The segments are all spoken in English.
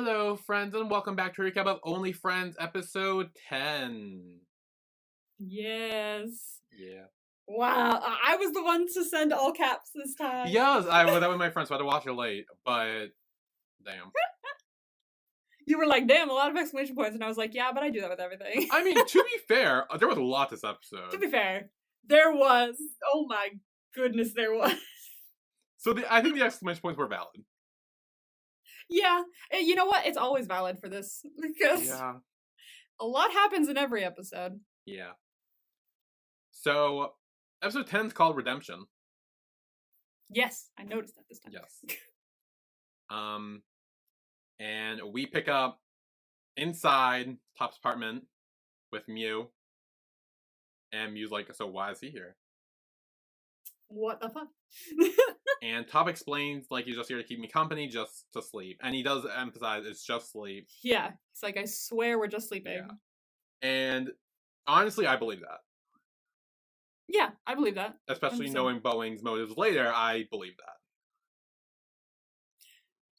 Hello, friends, and welcome back to a recap of Only Friends episode 10. Yes. Yeah. Wow, I was the one to send all caps this time. Yes, that was my friend, so I had to watch it late, but damn. You were like, damn, a lot of exclamation points, and I was like, yeah, but I do that with everything. I mean, to be fair, there was a lot this episode. To be fair, there was. Oh my goodness, there was. So I think the exclamation points were valid. Yeah, you know what? It's always valid for this, because a lot happens in every episode. Yeah. So, episode 10 is called Redemption. Yes, I noticed that this time. Yes. And we pick up inside Top's apartment with Mew. And Mew's like, so why is he here? What the fuck? And Top explains, like, he's just here to keep me company, just to sleep. And he does emphasize it's just sleep. Yeah, it's like, I swear we're just sleeping. Yeah. And honestly, I believe that. Yeah, I believe that. Especially knowing Boeing's motives later, I believe that.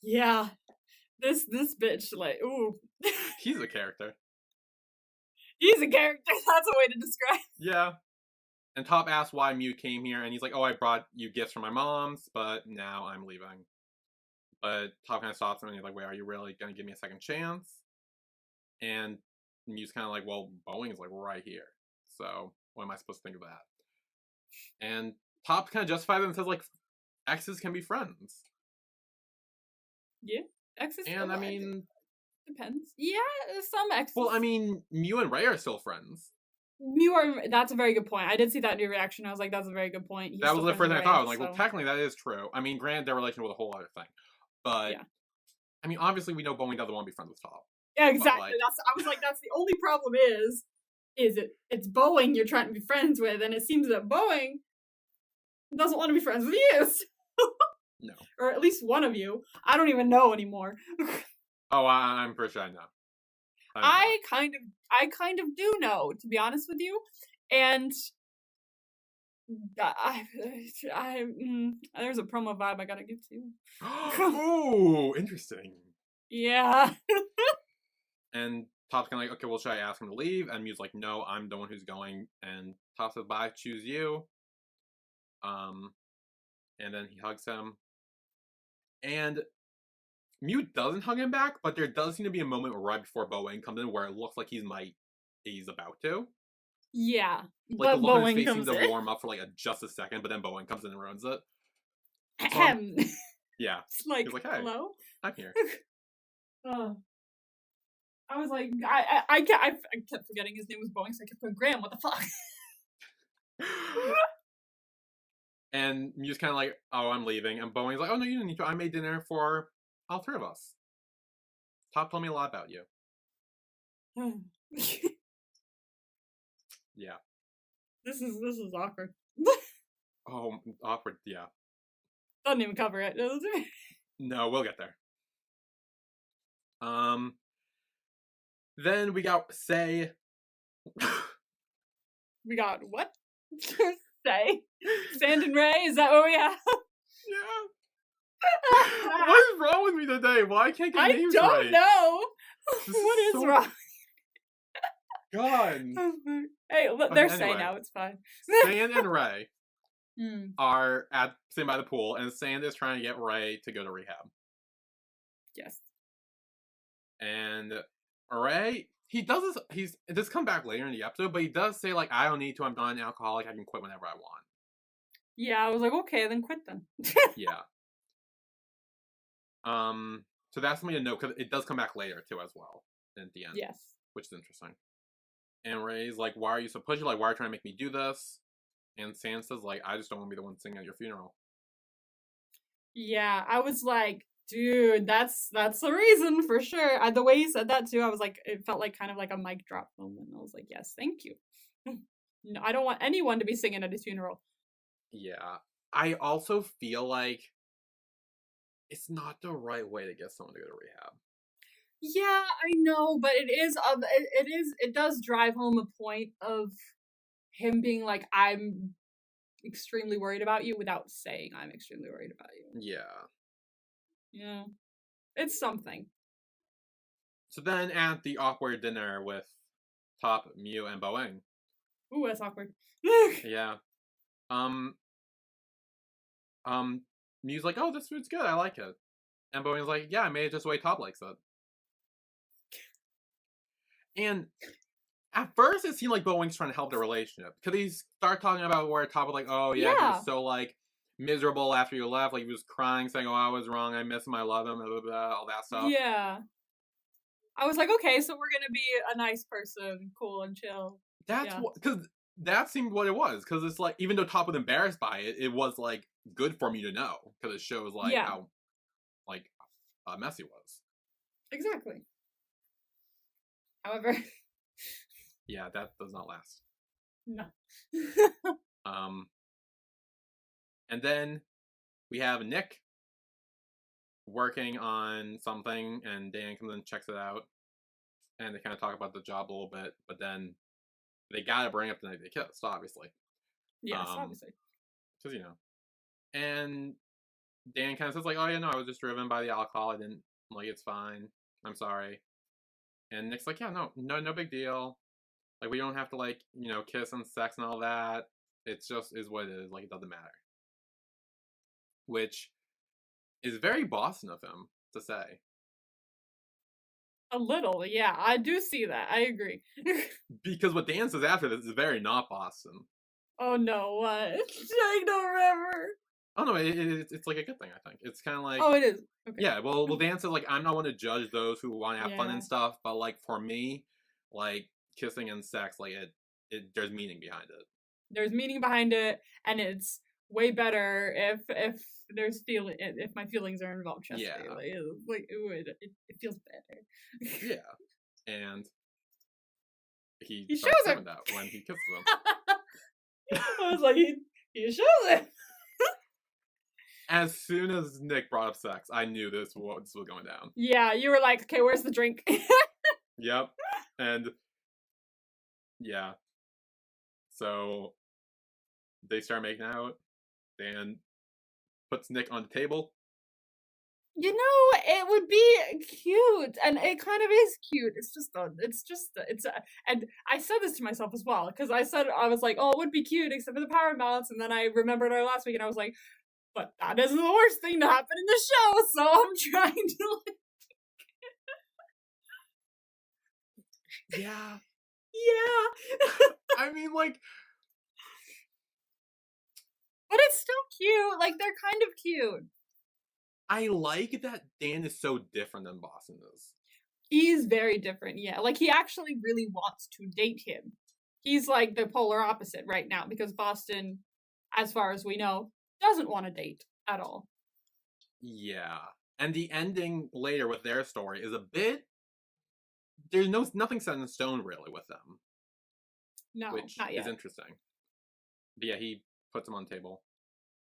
Yeah. This bitch, like, ooh. He's a character. He's a character, that's a way to describe. Yeah. And Top asks why Mew came here, and he's like, oh, I brought you gifts from my mom's, but now I'm leaving. But Top kind of stops him, and he's like, wait, are you really going to give me a second chance? And Mew's kind of like, well, Boeing's like right here. So what am I supposed to think of that? And Top kind of justifies it and says, like, exes can be friends. Yeah, exes. And I mean, depends. Yeah, some exes. Well, I mean, Mew and Ray are still friends. That's a very good point. I did see that in your reaction. I was like, that's a very good point. That was the first thing I thought. I was like, well, technically that is true. I mean, granted, their relation was a whole other thing. But, yeah. I mean, obviously we know Boeing doesn't want to be friends with Top. Yeah, exactly. Like, I was like, that's the only problem is it's Boeing you're trying to be friends with, and it seems that Boeing doesn't want to be friends with you. No. Or at least one of you. I don't even know anymore. Oh, I'm pretty sure I know. I kind of do know, to be honest with you, and there's a promo vibe I gotta give to you. Oh, interesting. Yeah. And Top's kind of like, okay, well, should I ask him to leave? And Mew's like, no, I'm the one who's going. And Top says, bye, choose you. And then he hugs him. And Mew doesn't hug him back, but there does seem to be a moment right before Boeing comes in where it looks like he's about to. Yeah. Like, the look on his face seems to warm up for like just a second, but then Boeing comes in and ruins it. So, yeah. It's like, he's like, hey, hello? I'm here. I was like, I kept forgetting his name was Boeing, so I kept going, Graham, what the fuck? And Mew's kind of like, oh, I'm leaving. And Boeing's like, oh, no, you didn't need to. I made dinner for all three of us. Top told me a lot about you. Yeah. This is awkward. Oh, awkward, yeah. Doesn't even cover it. No, we'll get there. Then we got Say. We got what? Say? Sand and Ray? Is that what we have? Yeah. What is wrong with me today? Why can't I get names right? I don't know. What is wrong? God. Hey, look, they're Say now. It's fine. Sand and Ray are sitting by the pool, and Sand is trying to get Ray to go to rehab. Yes. And Ray, he does this. This come back later in the episode, but he does say like, "I don't need to. I'm not an alcoholic. I can quit whenever I want." Yeah, I was like, okay, then quit then. Yeah. So that's something to note because it does come back later too, as well, at the end. Yes. Which is interesting. And Ray's like, "Why are you so pushy? Like, why are you trying to make me do this?" And Sam says, "Like, I just don't want to be the one singing at your funeral." Yeah, I was like, dude, that's the reason for sure. The way he said that too, I was like, it felt like kind of like a mic drop moment. I was like, yes, thank you. No, I don't want anyone to be singing at his funeral. Yeah, I also feel like it's not the right way to get someone to go to rehab. Yeah, I know, but it does drive home a point of him being like, I'm extremely worried about you without saying I'm extremely worried about you. Yeah. Yeah. It's something. So then at the awkward dinner with Top, Mew, and Boeing. Ooh, that's awkward. Yeah. Um, Mew's like, oh, this food's good, I like it. And Boeing's like, yeah, I made it just the way Top likes it. And at first it seemed like Boeing's trying to help the relationship. Because he started talking about where Top was like, oh yeah, he was so like miserable after you left, like he was crying, saying, oh, I was wrong, I miss him, I love him, blah, blah, blah, all that stuff. Yeah. I was like, okay, so we're gonna be a nice person, cool and chill. That's what, because that seemed what it was. Because it's like, even though Top was embarrassed by it, it was like good for me to know. Because it shows like how like messy it was. Exactly. However, yeah, that does not last. No. And then we have Nick working on something, and Dan comes in and checks it out, and they kind of talk about the job a little bit, but then they gotta bring up the night they kissed, obviously. Yes, obviously. Because, you know. And Dan kind of says, like, oh, yeah, no, I was just driven by the alcohol. I didn't, like, it's fine. I'm sorry. And Nick's like, yeah, no big deal. Like, we don't have to, like, you know, kiss and sex and all that. It's just is what it is. Like, it doesn't matter. Which is very Boston of him to say. A little, yeah. I do see that. I agree. Because what Dan says after this is very not Boston. Oh, no, what? I don't remember. Oh, no, it's like a good thing, I think. It's kind of like... Oh, it is? Okay. Yeah, well, Dan says, like, I'm not one to judge those who want to have fun and stuff, but, like, for me, like, kissing and sex, like, there's meaning behind it. There's meaning behind it, and it's way better if there's if my feelings are involved. Trust me, like it feels better. Yeah, and he shows it that when he kisses them. I was like, he shows it. As soon as Nick brought up sex, I knew this was going down. Yeah, you were like, okay, where's the drink? Yep, and yeah, so they start making out. Dan puts Nick on the table. You know, it would be cute, and it kind of is cute. And I said this to myself as well, because I was like, oh, it would be cute, except for the power imbalance, and then I remembered our last week, and I was like, but that isn't the worst thing to happen in the show, so I'm trying to, Yeah. Yeah. I mean, like... But it's still cute. Like, they're kind of cute. I like that Dan is so different than Boston is. He's very different, yeah. Like, he actually really wants to date him. He's, like, the polar opposite right now, because Boston, as far as we know, doesn't want to date at all. Yeah. And the ending later with their story is a bit... There's nothing set in stone, really, with them. No, which not yet. Is interesting. But yeah, he puts them on the table.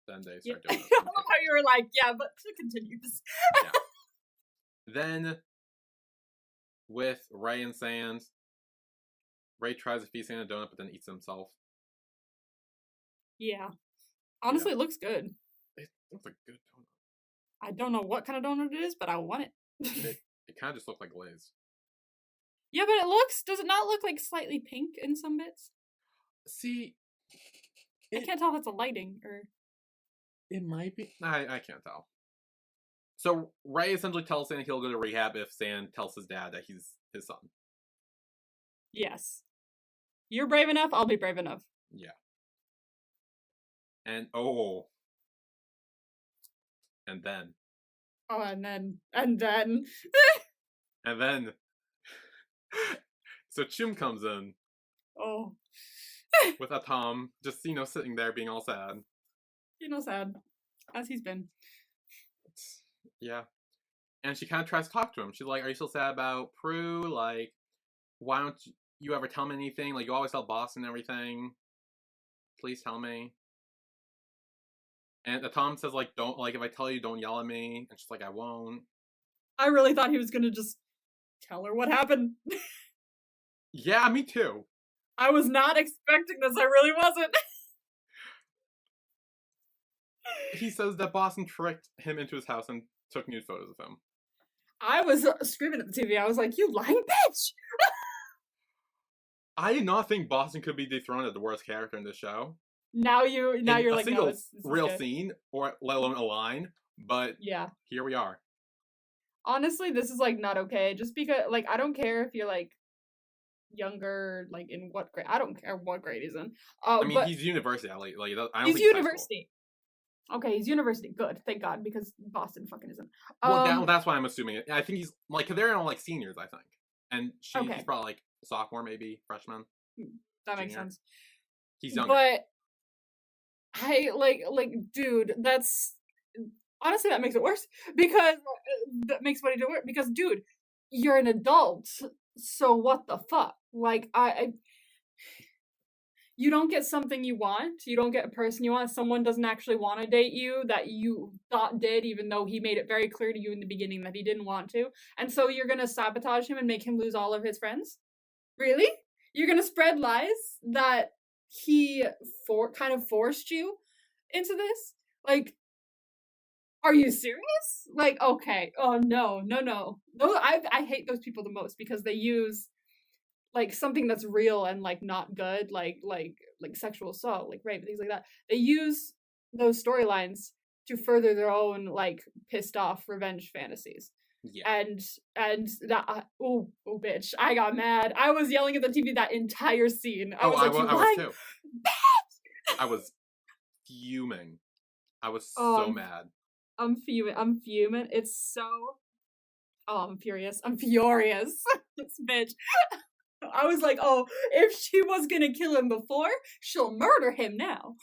Then they start doing it. I love how you were like, yeah, but to continue this. Yeah. Then, with Ray and Sand, Ray tries to feed Sand a donut, but then eats himself. Yeah. Honestly, it looks good. It looks like a good donut. I don't know what kind of donut it is, but I want it. It kind of just looks like glazed. Yeah, but does it not look like slightly pink in some bits? See, I can't tell if it's a lighting or... It might be. I can't tell. So Ray essentially tells Sand he'll go to rehab if Sand tells his dad that he's his son. Yes. You're brave enough, I'll be brave enough. Yeah. And then. Oh, and then. And then. So Chum comes in. Oh. With Atom, just, sitting there being all sad. Sad. As he's been. Yeah. And she kind of tries to talk to him. She's like, are you still sad about Prue? Like, why don't you ever tell me anything? Like, you always tell Boston everything. Please tell me. And Atom says, like, don't, like, if I tell you, don't yell at me. And she's like, I won't. I really thought he was gonna just tell her what happened. Yeah, me too. I was not expecting this. I really wasn't. He says that Boston tricked him into his house and took nude photos of him. I was screaming at the TV. I was like, "You lying bitch!" I did not think Boston could be dethroned as the worst character in this show Now in you're a like, no, single this is real good. scene, or let alone a line. But Yeah. here we are. Honestly, this is like not okay. Just because like I don't care if you're like younger, like in what grade. I don't care what grade he's in. I mean, But he's university. Like I don't he's think he's high school. university. Okay, he's university. Good, thank God, because Boston fucking isn't. Well, Um, that's why I'm assuming. I think he's like, cause they're all like seniors, I think, and he's okay, probably like sophomore, maybe freshman, that makes junior. sense. He's younger. But I like, dude, that's honestly that makes it worse because that makes what he do worse because, dude, you're an adult, so what the fuck? Like, you don't get something you want. You don't get a person you want. Someone doesn't actually want to date you that you thought did, even though he made it very clear to you in the beginning that he didn't want to. And so you're gonna sabotage him and make him lose all of his friends? Really? You're gonna spread lies that he kind of forced you into this? Like, are you serious? Like, okay. Oh no, no, no. I hate those people the most because they use like something that's real and like not good, like sexual assault, like rape, things like that. They use those storylines to further their own like pissed off revenge fantasies. Yeah. And that oh bitch, I got mad. I was yelling at the TV that entire scene. I was like, I was too. bitch! I was fuming. I was Oh, so mad. I'm fuming. I'm fuming. It's so. Oh, I'm furious. I'm furious. This bitch. I was like, oh, if she was gonna kill him before, she'll murder him now.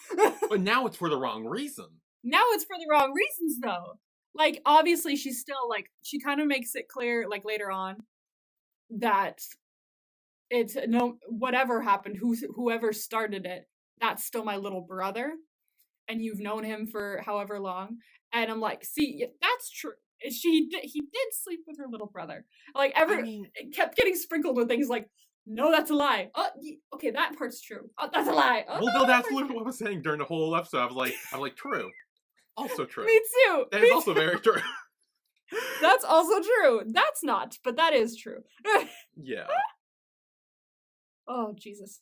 But now it's for the wrong reason. Now it's for the wrong reasons, though. Like, obviously, she's still, like, she kind of makes it clear, like, later on, that it's, no, whatever happened, whoever started it, that's still my little brother, and you've known him for however long. And I'm like, see, that's true. He did sleep with her little brother. Like, it kept getting sprinkled with things like, no, that's a lie. Oh, okay, that part's true. Oh, that's a lie. Oh, Well, no, no, that's literally what I was saying during the whole episode. I was like, true. Also true. Me too. That is also very true. That's also true. That's not, but that is true. Yeah. Oh, Jesus.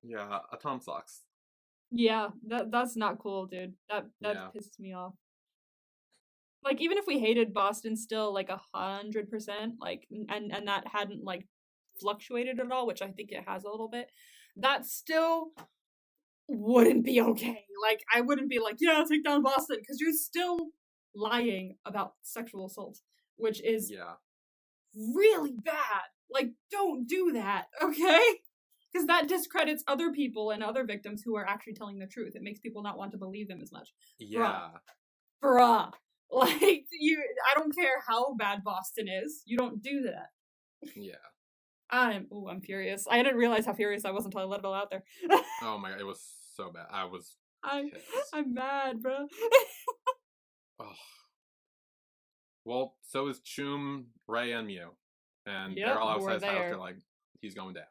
Yeah, Atom sucks. Yeah, that's not cool, dude. That Yeah. pisses me off. Like, even if we hated Boston still, like, 100%, like, and that hadn't, like, fluctuated at all, which I think it has a little bit, that still wouldn't be okay. Like, I wouldn't be like, yeah, take down Boston, because you're still lying about sexual assault, which is really bad. Like, don't do that, okay? Because that discredits other people and other victims who are actually telling the truth. It makes people not want to believe them as much. Yeah. Bruh. Like, I don't care how bad Boston is. You don't do that. Yeah. I'm furious. I didn't realize how furious I was until I let it all out there. Oh my god, it was so bad. I'm mad, bro. Oh. Well, so is Chum, Ray, and Mew. And they're all outside his house. They're like, he's going down.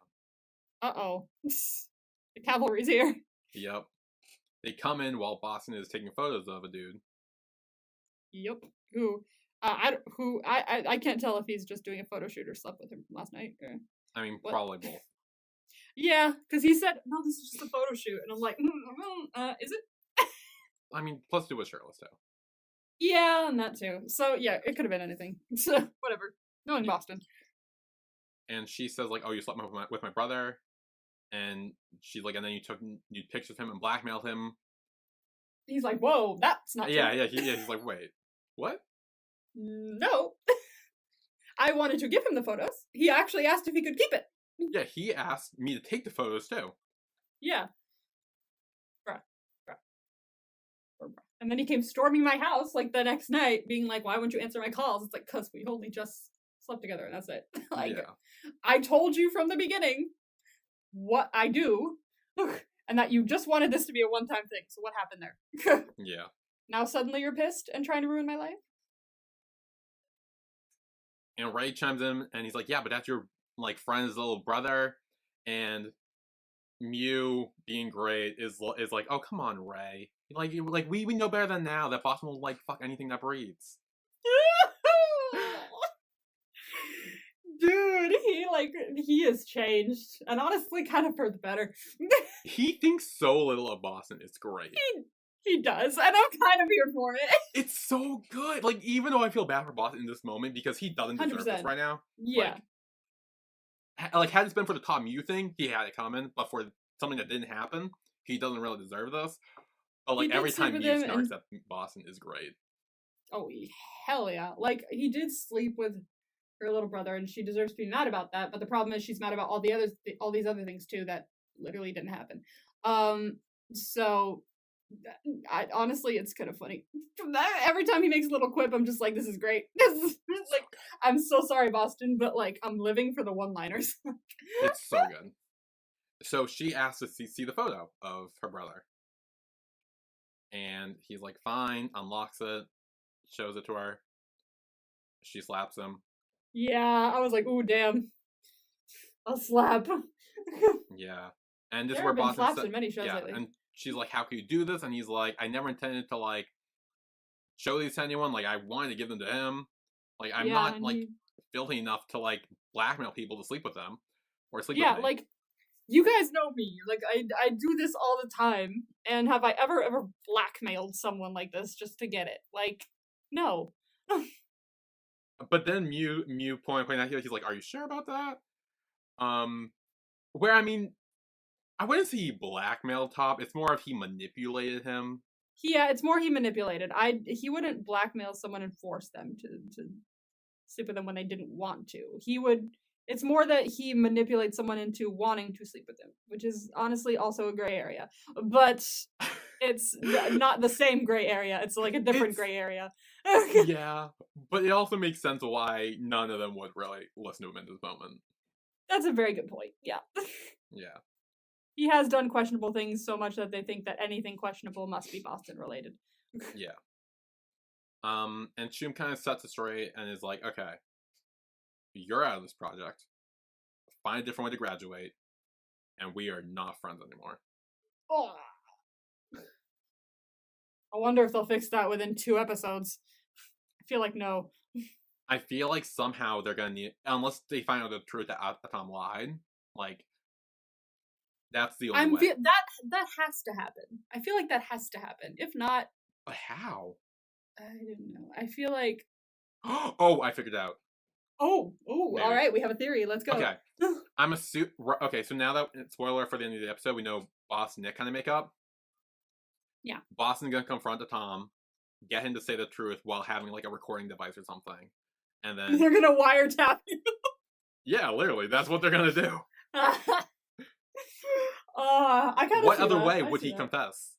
Uh-oh. The cavalry's here. Yep. They come in while Boston is taking photos of a dude. Yep. I can't tell if he's just doing a photo shoot or slept with him from last night. Or I mean, probably both. Yeah, because he said, no, this is just a photo shoot. And I'm like, is it? I mean, plus two was shirtless, too. Yeah, and that too. So, yeah, it could have been anything. So, whatever. No in Boston. And she says, like, oh, you slept with my brother. And she's like, and then you took nude pictures of him and blackmailed him. He's like, whoa, that's not true. Yeah, he's like, wait, what? No. I wanted to give him the photos. He actually asked if he could keep it. Yeah, he asked me to take the photos, too. Yeah. Bruh. And then he came storming my house, like, the next night, being like, why wouldn't you answer my calls? It's like, because we only just slept together, and that's it. Like, yeah. I told you from the beginning what I do, and that you just wanted this to be a one-time thing, so what happened there? Yeah. Now suddenly you're pissed and trying to ruin my life? And Ray chimes in, and he's like, yeah, but that's your, like, friend's little brother, and Mew, being great, is like, oh, come on, Ray. Like we know better than now that Boston will, like, fuck anything that breathes. like, he has changed, and honestly, kind of for the better. He thinks so little of Boston. It's great. He does, and I'm kind of here for it. It's so good. Like, even though I feel bad for Boston in this moment because he doesn't deserve this 100%. right now. Yeah. Like had it been for the Tom Mew thing, he had it coming. But for something that didn't happen, he doesn't really deserve this. But like He did every sleep time with Mew him, snarks and at Boston is great. oh hell yeah! Like he did sleep with her little brother, and she deserves to be mad about that. But the problem is she's mad about all these other things too that literally didn't happen. So honestly, it's kind of funny. Every time he makes a little quip, I'm just like, this is great. This is like, I'm so sorry, Boston, but like, I'm living for the one-liners. It's so good. So she asks to see the photo of her brother. And he's like, fine, unlocks it, shows it to her. She slaps him. Yeah, I was like, ooh, damn. A slap. Yeah. And this is There where have been Boston slaps in many shows lately. and she's like, how can you do this? And he's like, I never intended to like show these to anyone. Like I wanted to give them to him. Like I'm not like filthy enough to like blackmail people to sleep with them or sleep with me. Like you guys know me. Like I do this all the time. And have I ever blackmailed someone like this just to get it? Like, no. But then Mew pointing out here, he's like, are you sure about that? Where I mean, I wouldn't say he blackmailed Top. It's more of he manipulated him. Yeah, it's more he manipulated. He wouldn't blackmail someone and force them to sleep with them when they didn't want to. He would. It's more that he manipulates someone into wanting to sleep with him, which is honestly also a gray area. But it's not the same gray area. It's like a different gray area. Yeah, but it also makes sense why none of them would really listen to him in this moment. That's a very good point. Yeah. Yeah. He has done questionable things so much that they think that anything questionable must be Boston related. Yeah. And Shum kind of sets it straight and is like, okay, you're out of this project. Find a different way to graduate, and we are not friends anymore. Oh. I wonder if they'll fix that within 2 episodes. I feel like no. I feel like somehow they're gonna need, unless they find out the truth that Atom lied, like, that's the only way. That has to happen. I feel like that has to happen. If not... But how? I don't know. I feel like... Oh, I figured out. Oh, alright, we have a theory. Let's go. Okay. Okay, so now that, spoiler for the end of the episode, we know Boss and Nick kind of make up. Yeah. Boston's gonna confront Tom, get him to say the truth while having like a recording device or something. And then they're gonna wiretap you. Yeah, literally, that's what they're gonna do. I kind of. What other way would he confess?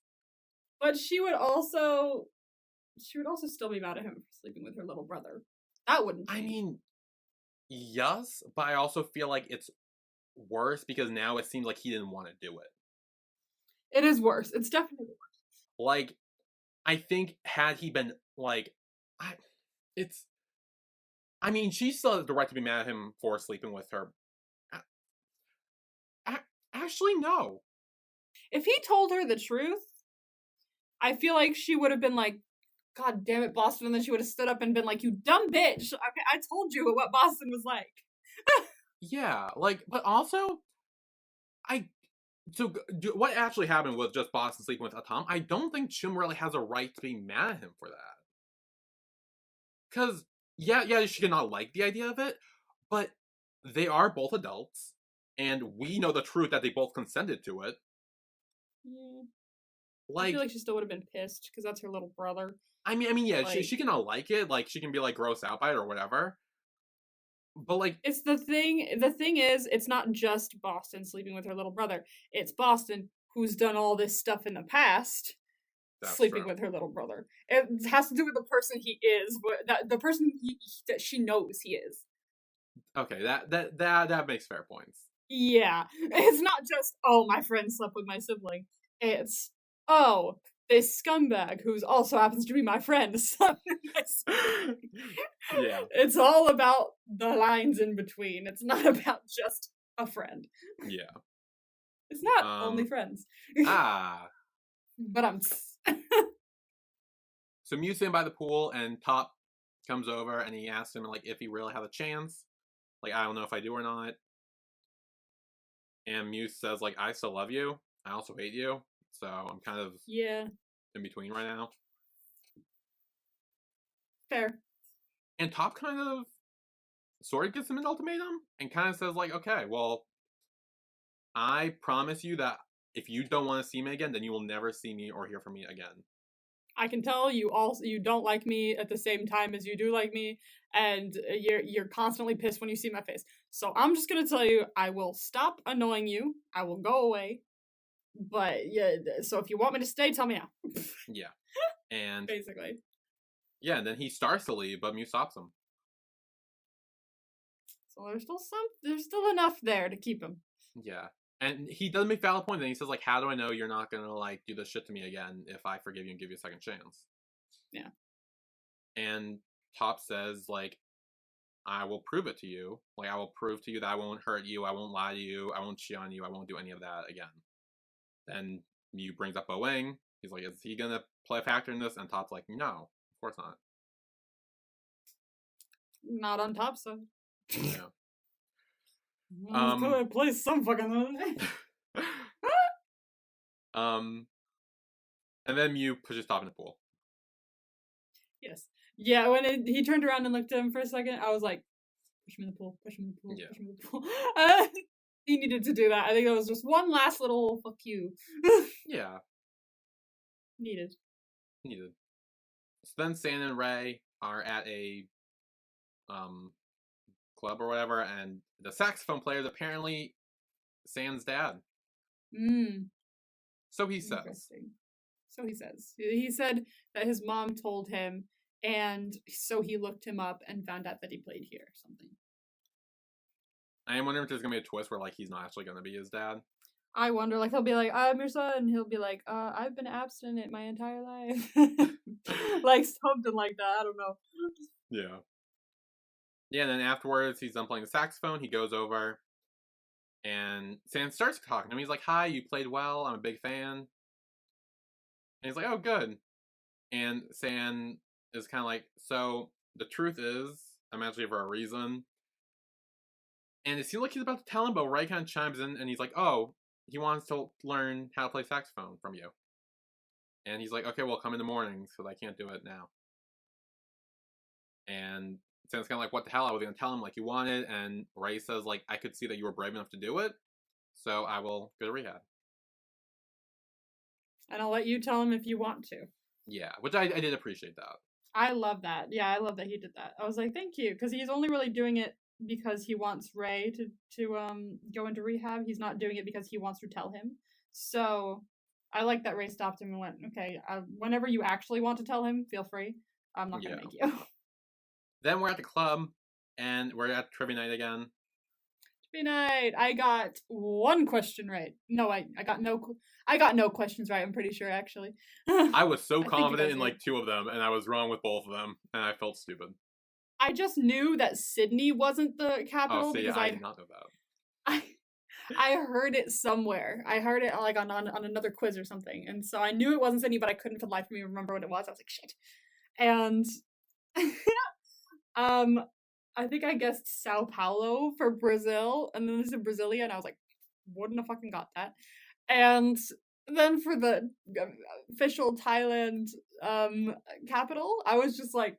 But she would also still be mad at him for sleeping with her little brother. That wouldn't change. I mean, yes, but I also feel like it's worse because now it seems like he didn't want to do it. It is worse. It's definitely worse. Like, I think had he been like, I mean, she still has the right to be mad at him for sleeping with her. Actually, no. If he told her the truth, I feel like she would have been like, God damn it, Boston, and then she would have stood up and been like, you dumb bitch. Okay, I told you what Boston was like. Yeah, like, but also, what actually happened was just Boston sleeping with Atom. I don't think Chum really has a right to be mad at him for that. Because, yeah, she cannot like the idea of it, but they are both adults, and we know the truth that they both consented to it. Yeah. Like, I feel like she still would have been pissed, because that's her little brother. I mean, yeah, like, she cannot like it, like, she can be, like, grossed out by it or whatever. But, like... It's the thing is, it's not just Boston sleeping with her little brother. It's Boston, who's done all this stuff in the past, sleeping with her little brother. It has to do with the person he is, the person that she knows he is. Okay, that makes fair points. Yeah. It's not just, oh, my friend slept with my sibling. It's, oh, this scumbag who also happens to be my friend. Yeah. It's all about the lines in between. It's not about just a friend. Yeah. It's not only friends. But I'm... So Mew's sitting by the pool, and Top comes over, and he asks him, like, if he really had a chance. Like, I don't know if I do or not. And Muse says, like, I still love you. I also hate you. So I'm kind of Yeah, in between right now. fair. And Top kind of sort of gives him an ultimatum and kind of says, like, okay, well, I promise you that if you don't want to see me again, then you will never see me or hear from me again. I can tell you don't like me at the same time as you do like me, and you're constantly pissed when you see my face. So I'm just gonna tell you, I will stop annoying you. I will go away. But yeah, so if you want me to stay, tell me now. Yeah. And Basically. yeah, and then he starts to leave, but Mew stops him. So there's still enough there to keep him. Yeah. And he does make valid point, and he says, like, how do I know you're not gonna, like, do this shit to me again if I forgive you and give you a second chance? Yeah. And Top says, like, I will prove it to you. Like, I will prove to you that I won't hurt you, I won't lie to you, I won't cheat on you, I won't do any of that again. Then Mew brings up Boeing. He's like, is he gonna play a factor in this? And Top's like, no, of course not. Not on top, so. Yeah. I play some fucking. And then Mew pushes Top in the pool. Yes. Yeah, when he turned around and looked at him for a second, I was like, push him in the pool, push him in the pool, Yeah. push him in the pool. He needed to do that. I think that was just one last little fuck you. Yeah. Needed. So then San and Ray are at a club or whatever, and the saxophone player is apparently San's dad. So he says. So he says. He said that his mom told him, and so he looked him up and found out that he played here or something. I am wondering if there's gonna be a twist where, like, he's not actually gonna be his dad. I wonder, like, he'll be like, I'm your son, and he'll be like, I've been abstinent my entire life. Like, something like that, I don't know. Yeah. Yeah, and then afterwards, he's done playing the saxophone, he goes over, and San starts talking to him. He's like, hi, you played well, I'm a big fan. And he's like, oh, good. And San is kind of like, so, the truth is, I'm actually here for a reason. And it seems like he's about to tell him, but Ray kind of chimes in, and he's like, oh, he wants to learn how to play saxophone from you. And he's like, okay, well, come in the mornings, because I can't do it now. And Sam's kind of like, what the hell? I was going to tell him like you wanted. And Ray says, like, I could see that you were brave enough to do it, so I will go to rehab. And I'll let you tell him if you want to. Yeah, which I did appreciate that. I love that. Yeah, I love that he did that. I was like, thank you, because he's only really doing it because he wants Ray to go into rehab. He's not doing it because he wants to tell him. So I like that Ray stopped him and went, okay, whenever you actually want to tell him, feel free. I'm not gonna make you. Then we're at the club, and we're at trivia night again. Trivia night. I got one question right. No, I got no questions right. I'm pretty sure actually. I was so confident in like 2 of them, and I was wrong with both of them, and I felt stupid. I just knew that Sydney wasn't the capital because I did not know that. I heard it somewhere. I heard it like on another quiz or something, and so I knew it wasn't Sydney, but I couldn't for the life of me remember what it was. I was like, shit. And I think I guessed Sao Paulo for Brazil, and then there's a Brasilia, and I was like, wouldn't have fucking got that. And then for the official Thailand capital, I was just like,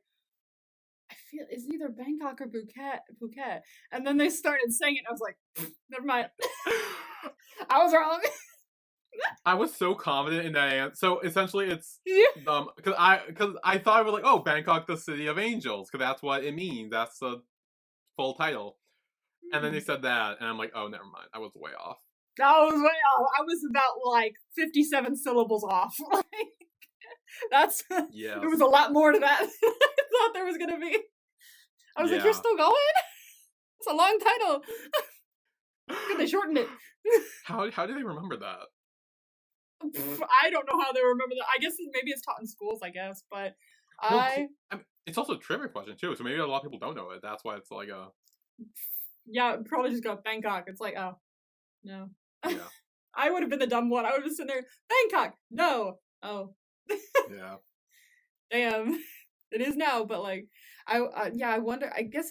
I feel it's either Bangkok or Phuket. And then they started saying it, and I was like, never mind. I was wrong. I was so confident in that answer. So essentially, it's because I thought I was like, oh, Bangkok, the city of angels, because that's what it means. That's the full title. And then they said that, and I'm like, oh, never mind. I was way off. I was way off. I was about like 57 syllables off. That's yeah. There was a lot more to that than I thought there was gonna be. I was like, you're still going? It's a long title. They shortened it. How do they remember that? I don't know how they remember that. I guess maybe it's taught in schools, I guess, but I mean, it's also a trivia question too, so maybe a lot of people don't know it. That's why it's like a probably just got Bangkok. It's like, oh no. Yeah. I would have been the dumb one. I would have been sitting there, Bangkok, no. Oh. Yeah. Damn. It is now, but like I wonder, I guess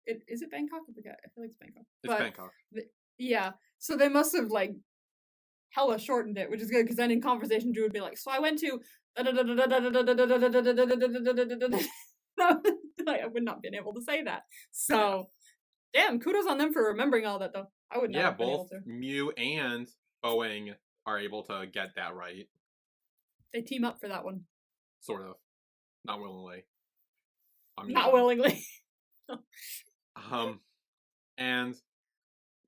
is it Bangkok or Phuket? I feel like it's Bangkok. It's Bangkok. Yeah. So they must have like hella shortened it, which is good because then in conversation Drew would be like, so I went to I would not been able to say that. Yeah. So damn, kudos on them for remembering all that though. I would not Yeah, have been both able to. Mew and Boeing are able to get that right. They team up for that one. Sort of. Not willingly. Not willingly. And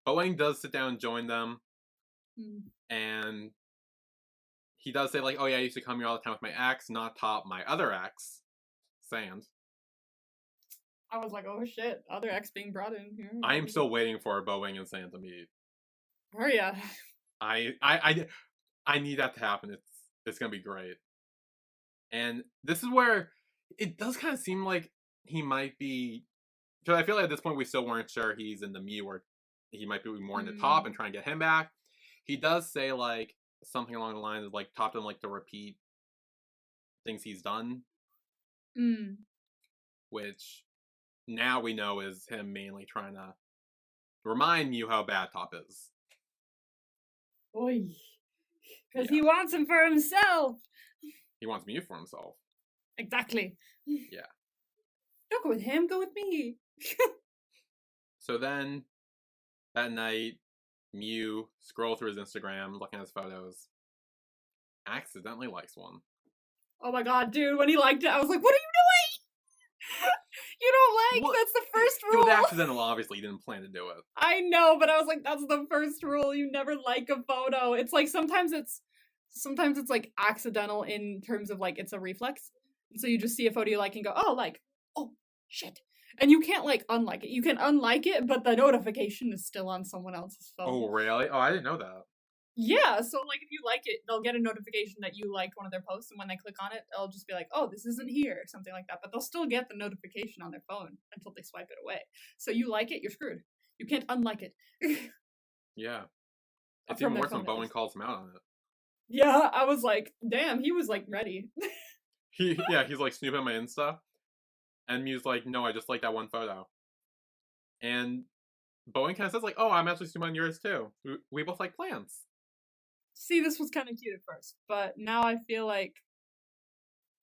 Boeing does sit down and join them, Hmm. and he does say, like, oh yeah, I used to come here all the time with my ex, not Top, my other ex, Sand. I was like, oh shit, other X being brought in here. I am still waiting for Boeing and Sand to meet. Oh yeah. I need that to happen. It's gonna be great. And this is where it does kind of seem like he might be, because I feel like at this point we still weren't sure he's in the Mew or he might be more in the Top and trying to get him back. He does say like something along the lines of like Top doesn't like to repeat things he's done, which now we know is him mainly trying to remind Mew how bad Top is. Oy. Because he wants him for himself. He wants Mew for himself. Exactly. Yeah. Don't go with him, go with me. So then, that night, Mew scrolls through his Instagram, looking at his photos, accidentally likes one. Oh my god, dude, when he liked it, I was like, what are you doing? You don't like? What? That's the first rule. It was accidental, obviously, he didn't plan to do it. I know, but I was like, that's the first rule. You never like a photo. It's like sometimes it's like accidental in terms of like it's a reflex. So you just see a photo you like and go, oh, like, oh shit. And you can't like unlike it. You can unlike it, but the notification is still on someone else's phone. Oh, really? Oh, I didn't know that. Yeah, so like if you like it, they'll get a notification that you liked one of their posts, and when they click on it, it'll just be like, oh, this isn't here, or something like that. But they'll still get the notification on their phone until they swipe it away. So you like it, you're screwed. You can't unlike it. Yeah. It's even worse when Boeing calls him out on it. Yeah, I was like, damn, he was like ready. He's like snooping my Insta. And Mew's like, no, I just like that one photo. And Boeing kind of says like, oh, I'm actually snooping on yours too. We both like plants. See, this was kind of cute at first, but now I feel like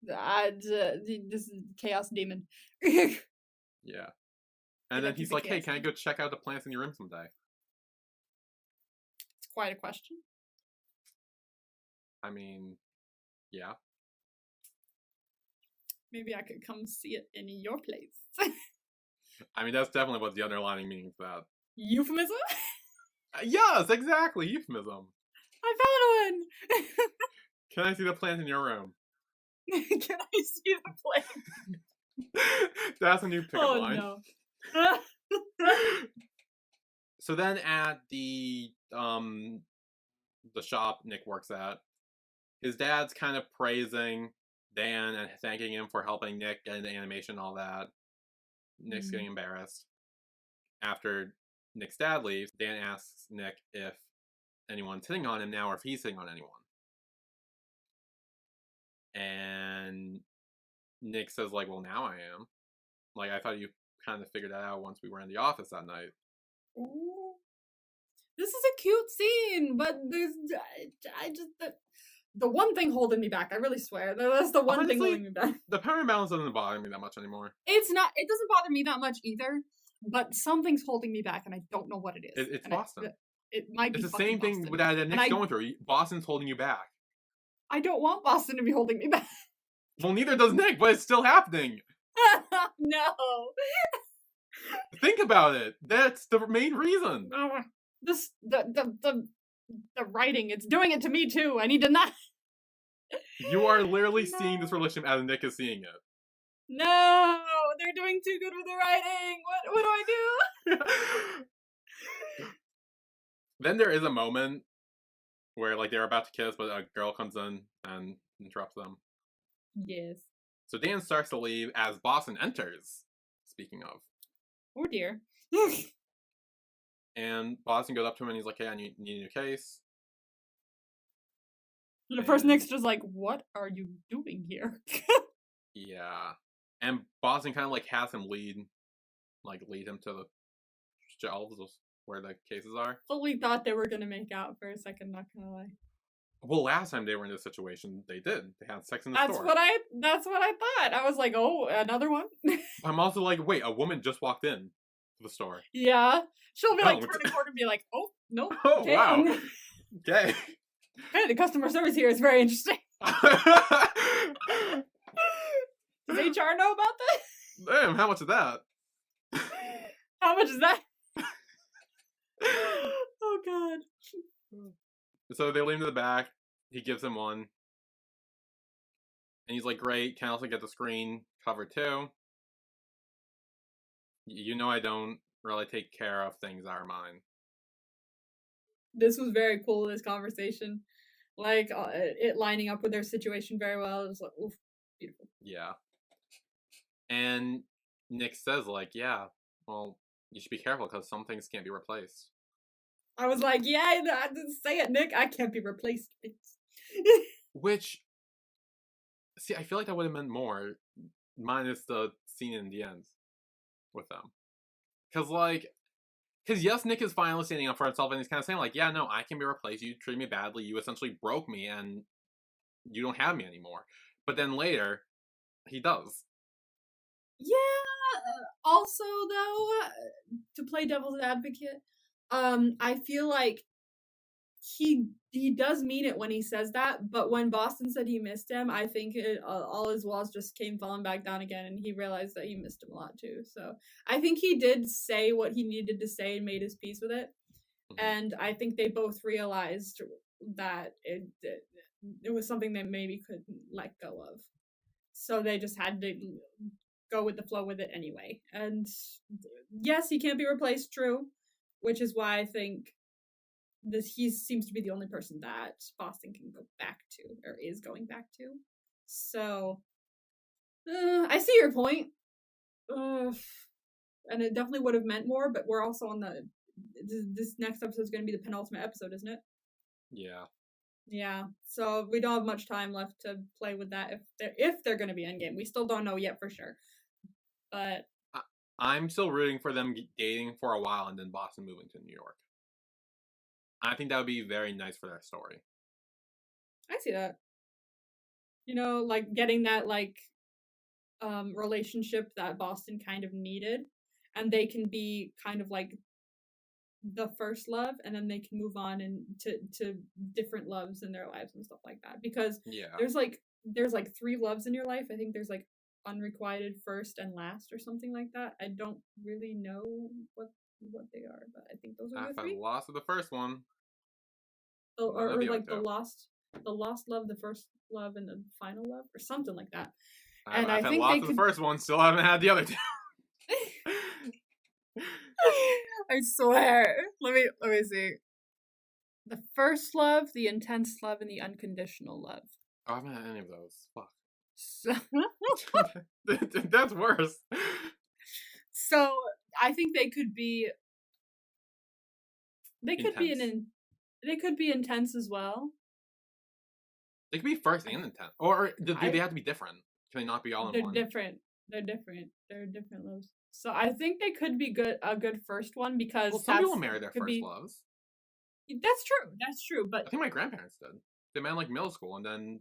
this is Chaos Demon. Yeah. And then he's like, hey, can I go check out the plants in your room someday? It's quite a question. I mean, yeah. Maybe I could come see it in your place. I mean, that's definitely what the underlining meaning for that. Euphemism? Yes, exactly. Euphemism. I found one! Can I see the plant in your room? Can I see the plant? That's a new pickup line. No. So then at the shop Nick works at, his dad's kind of praising Dan and thanking him for helping Nick get into animation and all that. Nick's getting embarrassed. After Nick's dad leaves, Dan asks Nick if anyone's hitting on him now or if he's hitting on anyone. And Nick says, like, well, now I am. Like, I thought you kind of figured that out once we were in the office that night. Ooh. This is a cute scene, but there's... The one thing holding me back, I really swear. That's the one thing holding me back. The power imbalance doesn't bother me that much anymore. It doesn't bother me that much either, but something's holding me back and I don't know what it is. It's Boston. It might be It's the same thing that Nick's going through. Boston's holding you back. I don't want Boston to be holding me back. Well, neither does Nick, but it's still happening. No. Think about it. That's the main reason. The writing, it's doing it to me too. I need to not. You are literally seeing this relationship as Nick is seeing it. No, they're doing too good with the writing. What do I do? Then there is a moment where like they're about to kiss, but a girl comes in and interrupts them. Yes. So Dan starts to leave as Boston enters. Speaking of. Oh dear. And Boston goes up to him and he's like, hey, I need a new case. And first Nick's just like, what are you doing here? Yeah. And Boston kind of like has him lead him to the shelves where the cases are. Fully thought they were gonna make out for a second, not gonna lie. Well, last time they were in this situation, they did. They had sex in the That's store. what I thought. I was like, oh, another one? I'm also like, wait, a woman just walked in to the store. Yeah. She'll be like, Don't. turn the corner and be like, oh, no. Oh, okay. wow. Okay. Hey, the customer service here is very interesting. Does HR know about this? Damn, how much is that? How much is that? Oh, God. So they leave him to the back. He gives him one. And he's like, great, can I also get the screen cover too? You know I don't really take care of things that are mine. This was very cool, this conversation. Like, it lining up with their situation very well. It was like, oof, beautiful. Yeah. And Nick says, like, yeah, well, you should be careful because some things can't be replaced. I was like, yeah, I didn't say it, Nick. I can't be replaced. Which, see, I feel like that would have meant more, minus the scene in the end with them. Because yes, Nick is finally standing up for himself, and he's kind of saying, like, yeah, no, I can be replaced. You treated me badly. You essentially broke me, and you don't have me anymore. But then later, he does. Yeah. Also, though, to play devil's advocate, I feel like he does mean it when he says that, but when Boston said he missed him, I think all his walls just came falling back down again, and he realized that he missed him a lot too. So I think he did say what he needed to say and made his peace with it, and I think they both realized that it was something they maybe couldn't let go of, so they just had to go with the flow with it anyway. And yes, he can't be replaced, true, which is why I think he seems to be the only person that Boston can go back to, or is going back to. So I see your point, and it definitely would have meant more. But we're also on this next episode is going to be the penultimate episode, isn't it? Yeah. So we don't have much time left to play with that if they're going to be endgame. We still don't know yet for sure. But I'm still rooting for them dating for a while and then Boston moving to New York. I think that would be very nice for their story. I see that. You know, like getting that relationship that Boston kind of needed, and they can be kind of like the first love, and then they can move on and to different loves in their lives and stuff like that. Because there's like 3 loves in your life. I think there's like unrequited first and last or something like that. I don't really know what they are, but I think those are the 3. I lost with the first one. Or like the lost love, the first love, and the final love, or something like that. And I think lost the first one, still haven't had the other 2. I swear. Let me see. The first love, the intense love, and the unconditional love. Oh, I haven't had any of those. Fuck. So that's worse. So I think they could be intense as well. They could be first and intense, or do they have to be different? Can they not be all in one? They're different. They're different loves. So I think they could be a good first one, because some people marry their first loves. That's true. But I think my grandparents did. They met in like middle school, and then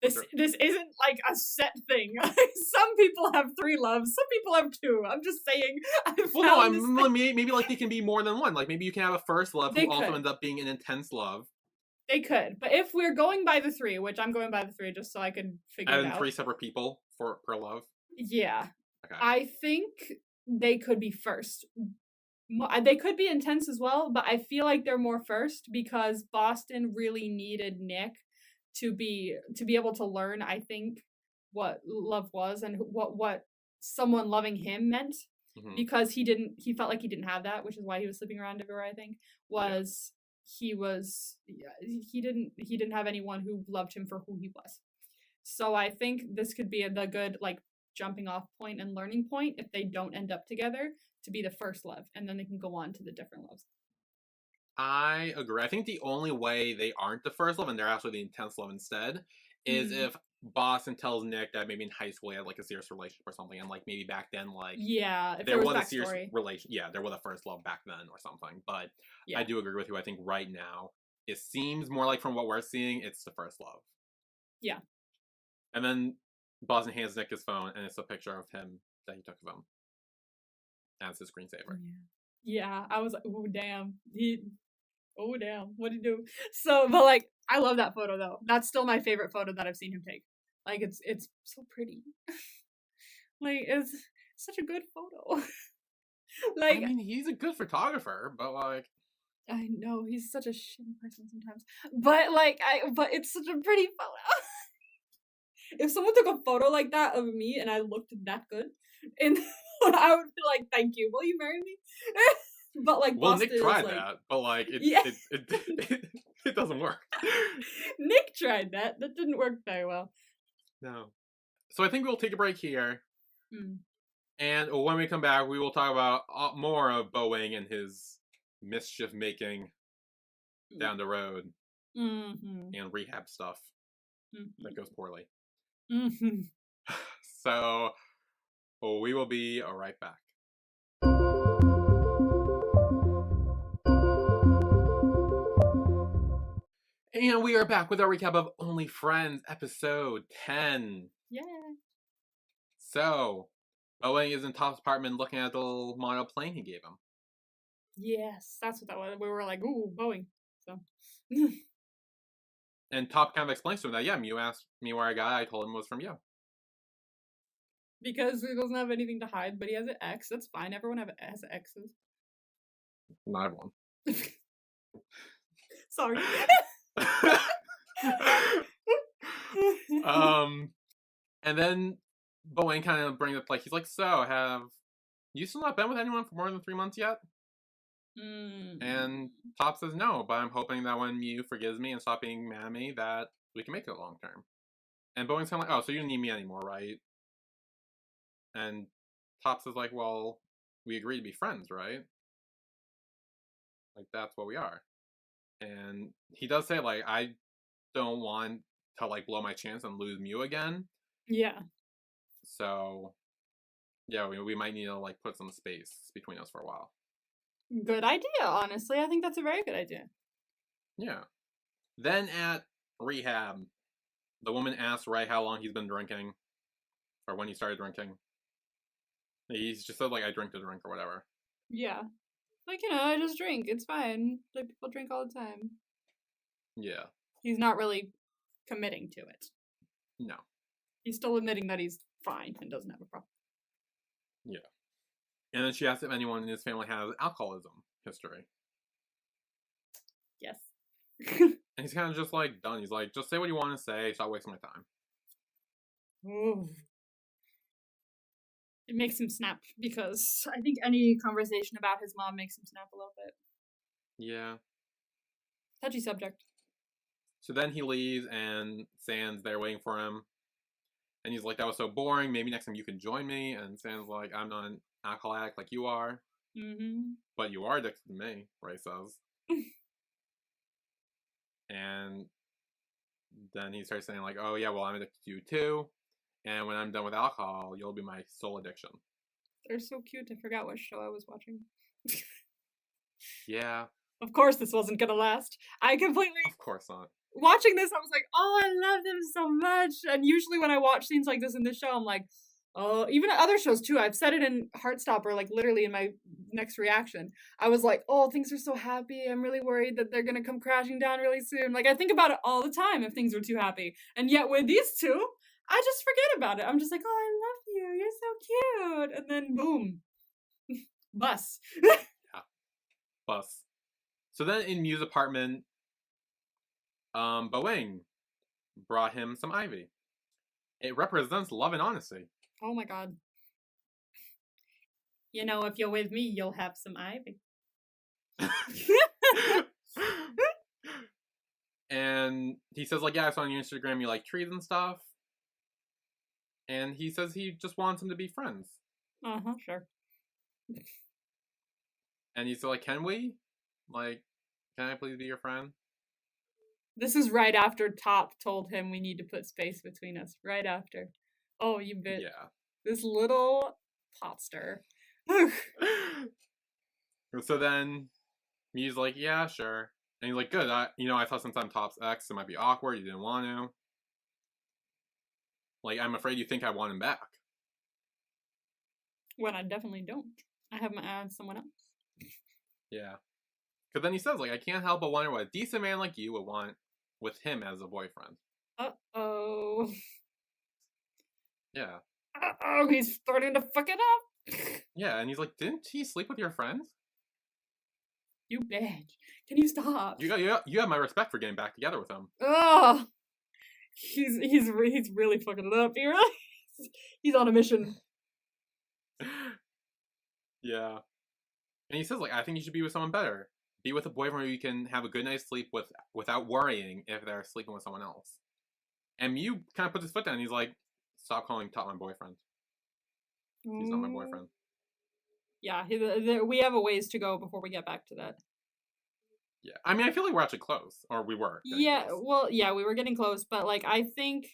this isn't like a set thing. Some people have 3 loves. Some people have 2. I'm just saying. Maybe like they can be more than one. Like maybe you can have a first love who also ends up being an intense love. They could, but if we're going by the 3, which I'm going by the 3 just so I could figure it out. And 3 separate people per love. Yeah. Okay. I think they could be first. They could be intense as well, but I feel like they're more first because Boston really needed Nick to be able to learn, I think, what love was and what someone loving him meant, because he felt like he didn't have that, which is why he was sleeping around everywhere. I think he didn't have anyone who loved him for who he was. So I think this could be the good like jumping off point and learning point if they don't end up together, to be the first love, and then they can go on to the different loves. I agree. I think the only way they aren't the first love and they're actually the intense love instead is if Boston tells Nick that maybe in high school he had like a serious relationship or something, and like maybe back then like Yeah, if there there was was a serious backstory. relation. Yeah, there was a first love back then or something. But I Yeah. do agree with you. I think right now it seems more like from what we're seeing, it's the first love. Yeah. And then Boston hands Nick his phone, and it's a picture of him that he took of him as his screensaver. Yeah, I was like, oh damn. What did he do? So, but like, I love that photo though. That's still my favorite photo that I've seen him take. Like, it's so pretty. Like, it's such a good photo. I Like, mean, he's a good photographer, but like, I know he's such a shitty person sometimes, but like, but it's such a pretty photo. If someone took a photo like that of me and I looked that good, and I would be like, "Thank you, will you marry me?" But like, well, Boston Nick is tried like, that, but like, yeah, it doesn't work. Nick tried that. That didn't work very well. No. So I think we'll take a break here. Mm. And when we come back, we will talk about more of Boeing and his mischief making down the road Mm-hmm. and rehab stuff that goes poorly. Mm-hmm. So we will be right back. And we are back with our recap of Only Friends episode 10. Yeah. So, Boeing is in Top's apartment looking at the little model plane he gave him. Yes, that's what that was. We were like, ooh, Boeing. So. And Top kind of explains to him that, yeah, Mew asked me where I got it. I told him it was from you. Because he doesn't have anything to hide, but he has an X. That's fine. Everyone has X's. Not everyone. Sorry. And then Boeing kind of brings up, like, he's like, so, have you still not been with anyone for more than 3 months yet? And Top says no, but I'm hoping that when Mew forgives me and stop being mad at me, that we can make it long term. And Boeing's kind of like, oh, so you don't need me anymore, right? And Top says like, well, we agreed to be friends, right? Like, that's what we are. And he does say, like, I don't want to, like, blow my chance and lose Mew again. Yeah. So, yeah, we might need to, like, put some space between us for a while. Good idea, honestly. I think that's a very good idea. Yeah. Then at rehab, the woman asks Ray how long he's been drinking, or when he started drinking. He's just said, like, I drink to drink or whatever. Yeah. Like, I just drink. It's fine. Like, people drink all the time. Yeah. He's not really committing to it. No. He's still admitting that he's fine and doesn't have a problem. Yeah. And then she asks if anyone in his family has alcoholism history. Yes. And he's kind of just, like, done. He's like, just say what you want to say. Stop wasting my time. Ooh. It makes him snap, because I think any conversation about his mom makes him snap a little bit. Yeah. Touchy subject. So then he leaves, and Sand's there waiting for him. And he's like, that was so boring. Maybe next time you can join me. And Sand's like, I'm not an alcoholic like you are. Mm-hmm. But you are addicted to me, Ray says. And then he starts saying, like, oh, yeah, well, I'm addicted to you too. And when I'm done with alcohol, you'll be my sole addiction. They're so cute. I forgot what show I was watching. Yeah. Of course this wasn't gonna last. I completely... Of course not. Watching this, I was like, oh, I love them so much. And usually when I watch scenes like this in this show, I'm like, oh, even at other shows too. I've said it in Heartstopper, like literally in my next reaction. I was like, oh, things are so happy. I'm really worried that they're gonna come crashing down really soon. Like, I think about it all the time if things were too happy. And yet with these two, I just forget about it. I'm just like, oh, I love you. You're so cute. And then boom. Bus. Yeah. Bus. So then in Mew's apartment, Boeing brought him some ivy. It represents love and honesty. Oh my god. If you're with me, you'll have some ivy. And he says, like, yeah, I saw on your Instagram you like trees and stuff. And he says he just wants him to be friends. Uh-huh, sure. And he's like, can we? Like, can I please be your friend? This is right after Top told him we need to put space between us. Right after. Oh, you bit. Yeah. This little potster. So then Mew's like, yeah, sure. And he's like, good. I thought since I'm Top's ex, it might be awkward. You didn't want to. Like, I'm afraid you think I want him back. When I definitely don't. I have my eye on someone else. Yeah. Because then he says, like, I can't help but wonder what a decent man like you would want with him as a boyfriend. Uh-oh. Yeah. Uh-oh, he's starting to fuck it up. Yeah, and he's like, didn't he sleep with your friends? You bitch. Can you stop? You have my respect for getting back together with him. Oh, he's really fucking it up. He's on a mission. Yeah. And he says, like, I think you should be with someone better. Be with a boyfriend who you can have a good night's sleep with without worrying if they're sleeping with someone else. And Mew kind of puts his foot down and he's like, stop calling Top my boyfriend. He's not my boyfriend. Yeah, we have a ways to go before we get back to that. Yeah. I mean, I feel like we're actually close. Or we were. Yeah, close. well, yeah, we were getting close, but, like, I think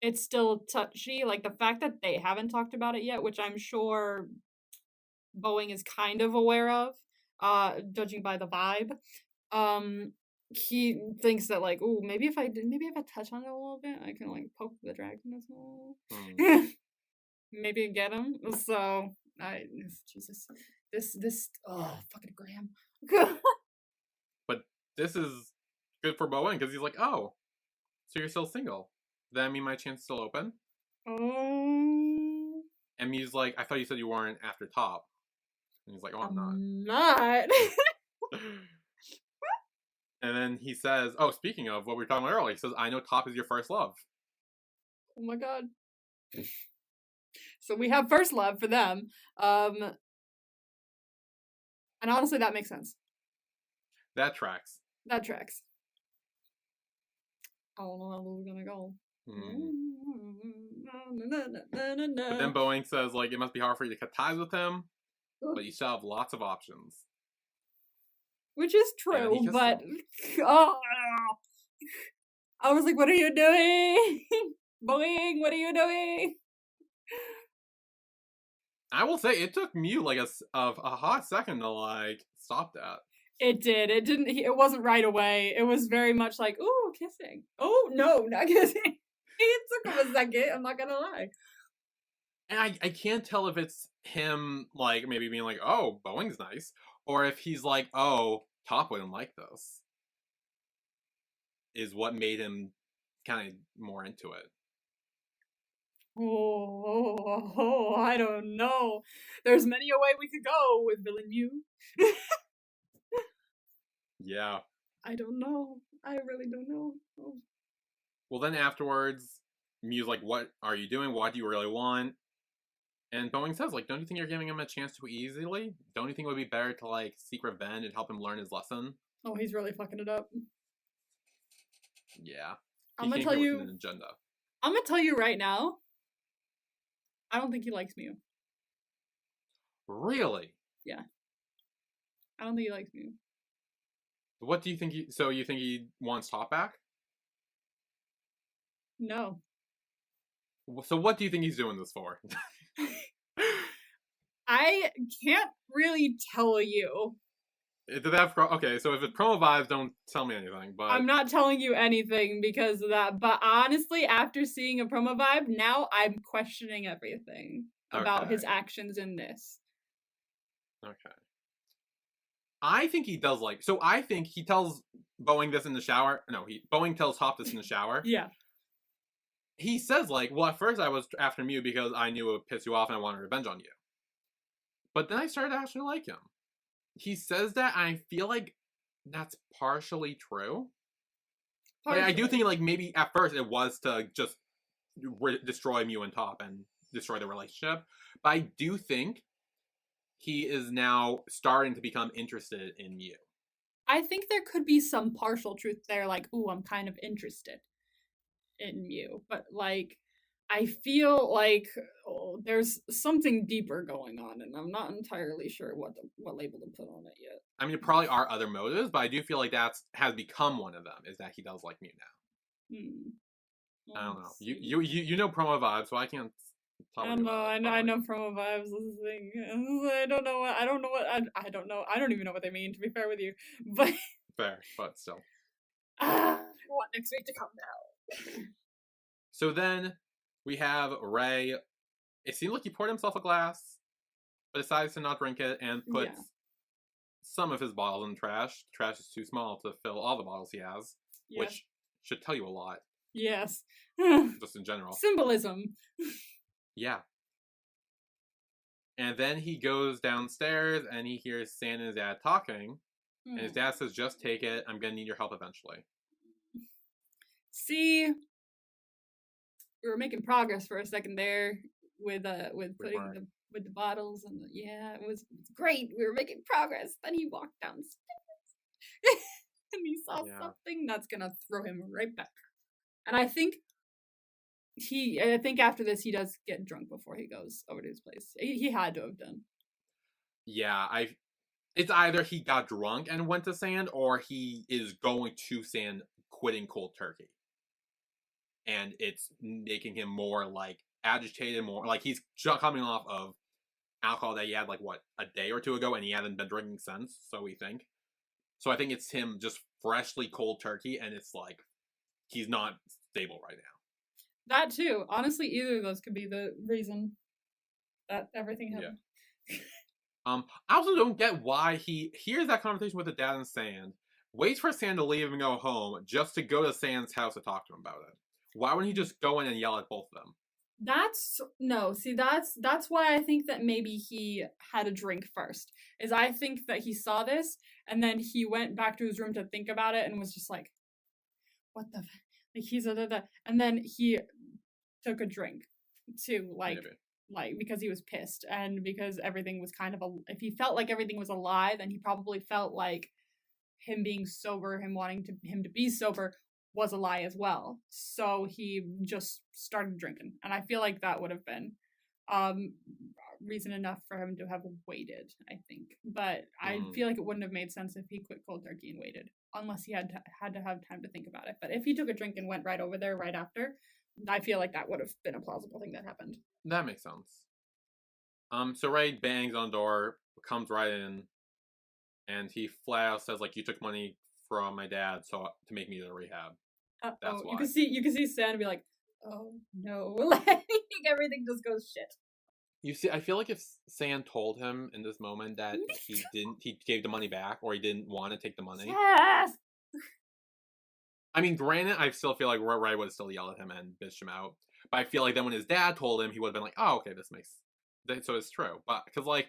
it's still touchy. Like, the fact that they haven't talked about it yet, which I'm sure Boeing is kind of aware of, judging by the vibe. He thinks that, like, oh, maybe if I touch on it a little bit, I can, like, poke the dragon as well. Maybe get him. So, Jesus, this, oh, fucking Graham. But this is good for Boeing because he's like, oh, so you're still single. Does that mean my chance is still open? Oh. And Mew's like, I thought you said you weren't after Top. And he's like, oh, I'm not. Not. And then he says, oh, speaking of what we were talking about earlier, he says, I know Top is your first love. Oh my god. So we have first love for them. And honestly, that makes sense. That tracks. That tracks. I don't know how this is gonna go. But then Boeing says, like, it must be hard for you to cut ties with him, but you still have lots of options. Which is true, but oh, I was like, what are you doing? Boeing, what are you doing? I will say, it took Mew, like, a hot second to, like, stop that. It did. It didn't. It wasn't right away. It was very much like, ooh, kissing. Oh, no, not kissing. It took him a second. I'm not gonna lie. And I can't tell if it's him, like, maybe being like, oh, Boeing's nice, or if he's like, oh, Top wouldn't like this. Is what made him kind of more into it. Oh, I don't know. There's many a way we could go with Bill and Mew. Yeah. I don't know. I really don't know. Oh. Well, then afterwards, Mew's like, what are you doing? What do you really want? And Boeing says, like, don't you think you're giving him a chance too easily? Don't you think it would be better to, like, seek revenge and help him learn his lesson? Oh, he's really fucking it up. Yeah. I'm gonna tell you. With an agenda. I'm gonna tell you right now. I don't think he likes Mew. Really? Yeah. I don't think he likes Mew. What do you think? So you think he wants Top back? No. So what do you think he's doing this for? I can't really tell you. Okay, so if it's promo vibes, don't tell me anything. But I'm not telling you anything because of that. But honestly, after seeing a promo vibe, now I'm questioning everything about his actions in this. Okay. I think he does like. So I think he tells Boeing this in the shower. No, Boeing tells Top this in the shower. Yeah. He says, like, well, at first I was after Mew because I knew it would piss you off and I wanted revenge on you. But then I started to actually like him. He says that, and I feel like that's partially true. But I do think, like, maybe at first it was to just destroy Mew and Top and destroy the relationship. But I do think he is now starting to become interested in Mew. I think there could be some partial truth there, like, ooh, I'm kind of interested in Mew. But, like, I feel like there's something deeper going on, and I'm not entirely sure what label to put on it yet. I mean, there probably are other motives, but I do feel like that's has become one of them. Is that he does like Mew now? Hmm. I don't Let's know. see. You know promo vibes, so I can't tell I you know, about it. I know, But I like, know promo vibes. This thing. I don't know what. I don't know what. I don't know. I don't even know what they mean. To be fair with you, but fair, but still. I want next week to come now. So then we have Ray. It seemed like he poured himself a glass, but decides to not drink it and Yeah. puts some of his bottles in the trash. The trash is too small to fill all the bottles he has, Yes. which should tell you a lot, Yes. just in general. Symbolism. Yeah. And then he goes downstairs and he hears Sand and his dad talking. And his dad says, just take it. I'm going to need your help eventually. See, we were making progress for a second there with putting the bottles and yeah, it was great. We were making progress. Then he walked downstairs and he saw something that's gonna throw him right back. And I think after this he does get drunk before he goes over to his place. He had to have done. Yeah, it's either he got drunk and went to Sand, or he is going to Sand quitting cold turkey. And it's making him more like agitated, more like he's coming off of alcohol that he had like what, a day or two ago, and he hasn't been drinking since, so we think. So I think it's him just freshly cold turkey, and it's like he's not stable right now. That too. Honestly, either of those could be the reason that everything happened. Yeah. I also don't get why he hears that conversation with the dad and Sand, waits for Sand to leave and go home, just to go to Sand's house to talk to him about it. Why wouldn't he just go in and yell at both of them? That's why I think that maybe he had a drink first. Is I think that he saw this and then he went back to his room to think about it and was just like, what the like he's and then he took a drink to like because he was pissed and because everything was kind of if he felt like everything was a lie, then he probably felt like him being sober, him wanting him to be sober was a lie as well. So he just started drinking. And I feel like that would have been reason enough for him to have waited, I think. But I feel like it wouldn't have made sense if he quit cold turkey and waited, unless he had to have time to think about it. But if he took a drink and went right over there right after, I feel like that would have been a plausible thing that happened. That makes sense. So Ray bangs on the door, comes right in, and he flat out says, like, you took money from my dad to make me go to rehab. That's why. You can see Sand be like, oh no, like everything just goes shit. You see, I feel like if Sand told him in this moment that he gave the money back, or he didn't want to take the money. Yes. I mean, granted, I still feel like Ray would still yell at him and bitch him out. But I feel like then when his dad told him, he would have been like, oh, okay, so it's true. But, because, like,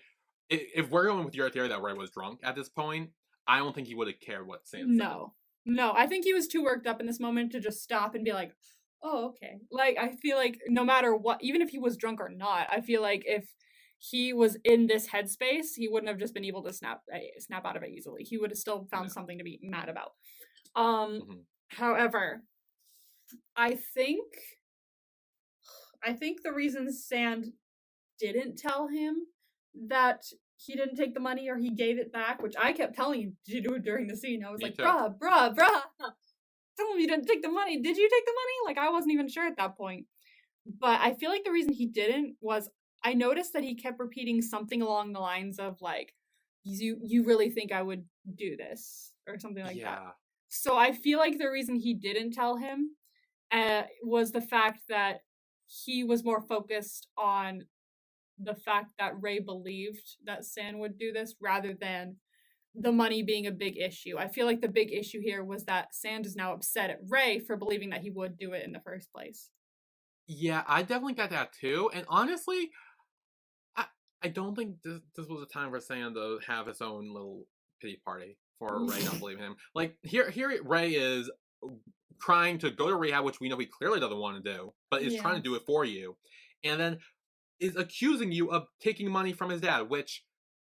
if we're going with your theory that Ray was drunk at this point, I don't think he would have cared what Sand said. No, I think he was too worked up in this moment to just stop and be like, oh, okay. Like, I feel like no matter what, even if he was drunk or not, I feel like if he was in this headspace, he wouldn't have just been able to snap out of it easily. He would have still found something to be mad about. However, I think the reason Sand didn't tell him that he didn't take the money or he gave it back, which I kept telling him to do during the scene. I was like, bruh. Tell him you didn't take the money. Did you take the money? Like, I wasn't even sure at that point. But I feel like the reason he didn't was I noticed that he kept repeating something along the lines of, like, you really think I would do this? Or something like that. So I feel like the reason he didn't tell him was the fact that he was more focused on the fact that Ray believed that Sand would do this rather than the money being a big issue. I feel like the big issue here was that Sand is now upset at Ray for believing that he would do it in the first place. Yeah, I definitely got that too. And honestly, I don't think this was a time for Sand to have his own little pity party for Ray not believing him. Like, here Ray is trying to go to rehab, which we know he clearly doesn't want to do, but is trying to do it for you. And then is accusing you of taking money from his dad, which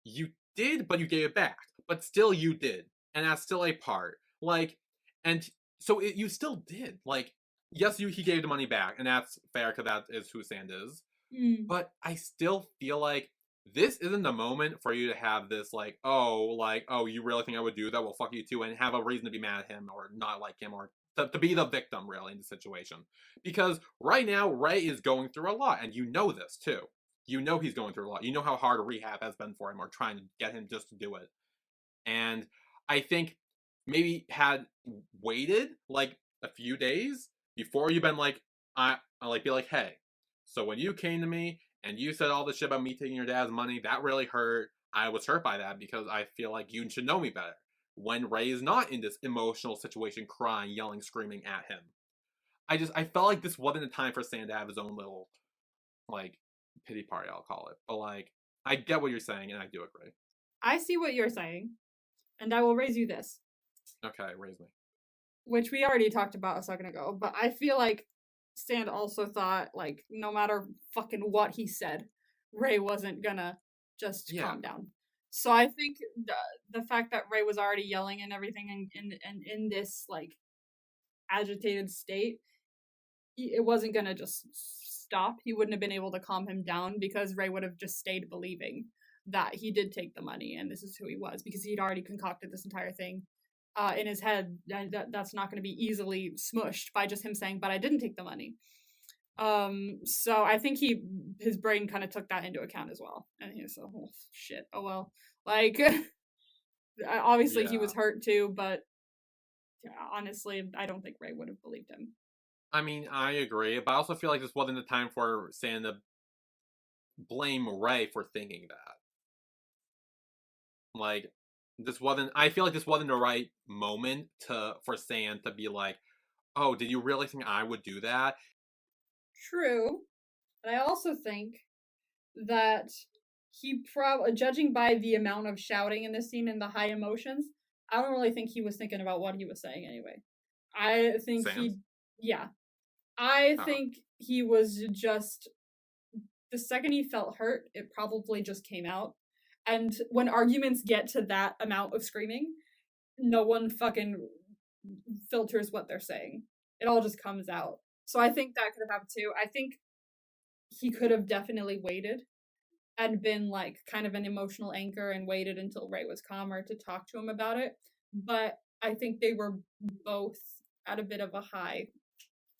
you did, but you gave it back. But still you did. And that's still a part. Like, and so you still did. Like, yes, he gave the money back, and that's fair because that is who Sand is. Mm. But I still feel like this isn't the moment for you to have this oh, you really think I would do that? Well, fuck you too, and have a reason to be mad at him or not like him or to be the victim really in the situation. Because right now Ray is going through a lot, and you know this too. You know he's going through a lot. You know how hard rehab has been for him, or trying to get him just to do it. And I think maybe had waited like a few days before you've been like, I like be like, hey, so when you came to me and you said all this shit about me taking your dad's money, that really hurt. I was hurt by that because I feel like you should know me better. When Ray is not in this emotional situation, crying, yelling, screaming at him, I felt like this wasn't a time for Sand to have his own little like pity party, I'll call it. But like, I get what you're saying, and I do agree. I see what you're saying, and I will raise you this, Okay, raise me. which we already talked about a second ago, but I feel like Sand also thought, like, no matter fucking what he said, Ray wasn't gonna just calm down. So I think the fact that Ray was already yelling and everything and in this, like, agitated state, it wasn't gonna just stop. He wouldn't have been able to calm him down because Ray would have just stayed believing that he did take the money and this is who he was, because he'd already concocted this entire thing in his head. That's not going to be easily smushed by just him saying, but I didn't take the money. So I think his brain kind of took that into account as well, and he was like, oh shit, oh well, like obviously he was hurt too, but honestly I don't think Ray would have believed him. I mean, I agree, but I also feel like this wasn't the time for Sand to blame Ray for thinking that. Like, this wasn't. I feel like this wasn't the right moment for Sand to be like, "Oh, did you really think I would do that?" True, but I also think that he probably, judging by the amount of shouting in this scene and the high emotions, I don't really think he was thinking about what he was saying anyway. I think Sans? I think he was just, the second he felt hurt, it probably just came out. And when arguments get to that amount of screaming, no one fucking filters what they're saying. It all just comes out. So I think that could have happened too. I think he could have definitely waited and been like kind of an emotional anchor and waited until Ray was calmer to talk to him about it. But I think they were both at a bit of a high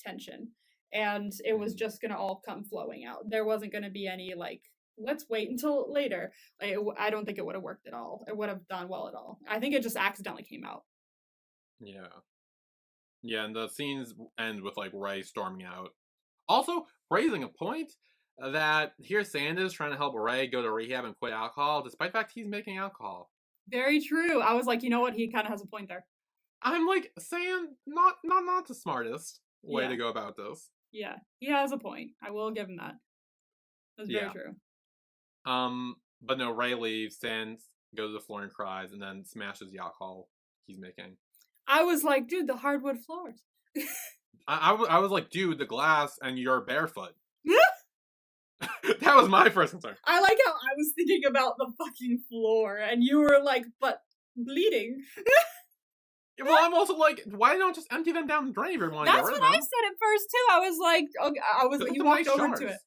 tension, and it was just gonna all come flowing out. There wasn't gonna be any like, let's wait until later. I don't think it would have worked at all. It would have done well at all. I think it just accidentally came out. Yeah, and the scenes end with like Ray storming out. Also, raising a point that here Sand is trying to help Ray go to rehab and quit alcohol, despite the fact he's making alcohol. Very true. I was like, you know what? He kind of has a point there. I'm like, Sand, not the smartest way to go about this. Yeah, he has a point. I will give him that. That's very true. But no, Ray leaves, Sand goes to the floor and cries, and then smashes the alcohol he's making. I was like, dude, the hardwood floors. I was like, dude, the glass, and you're barefoot. That was my first concern. I like how I was thinking about the fucking floor, and you were like, but bleeding. Well, I'm also like, why don't just empty them down the drain if you're wanting to get rid of them? That's what I said at first too. I was like, okay, he walked over to it.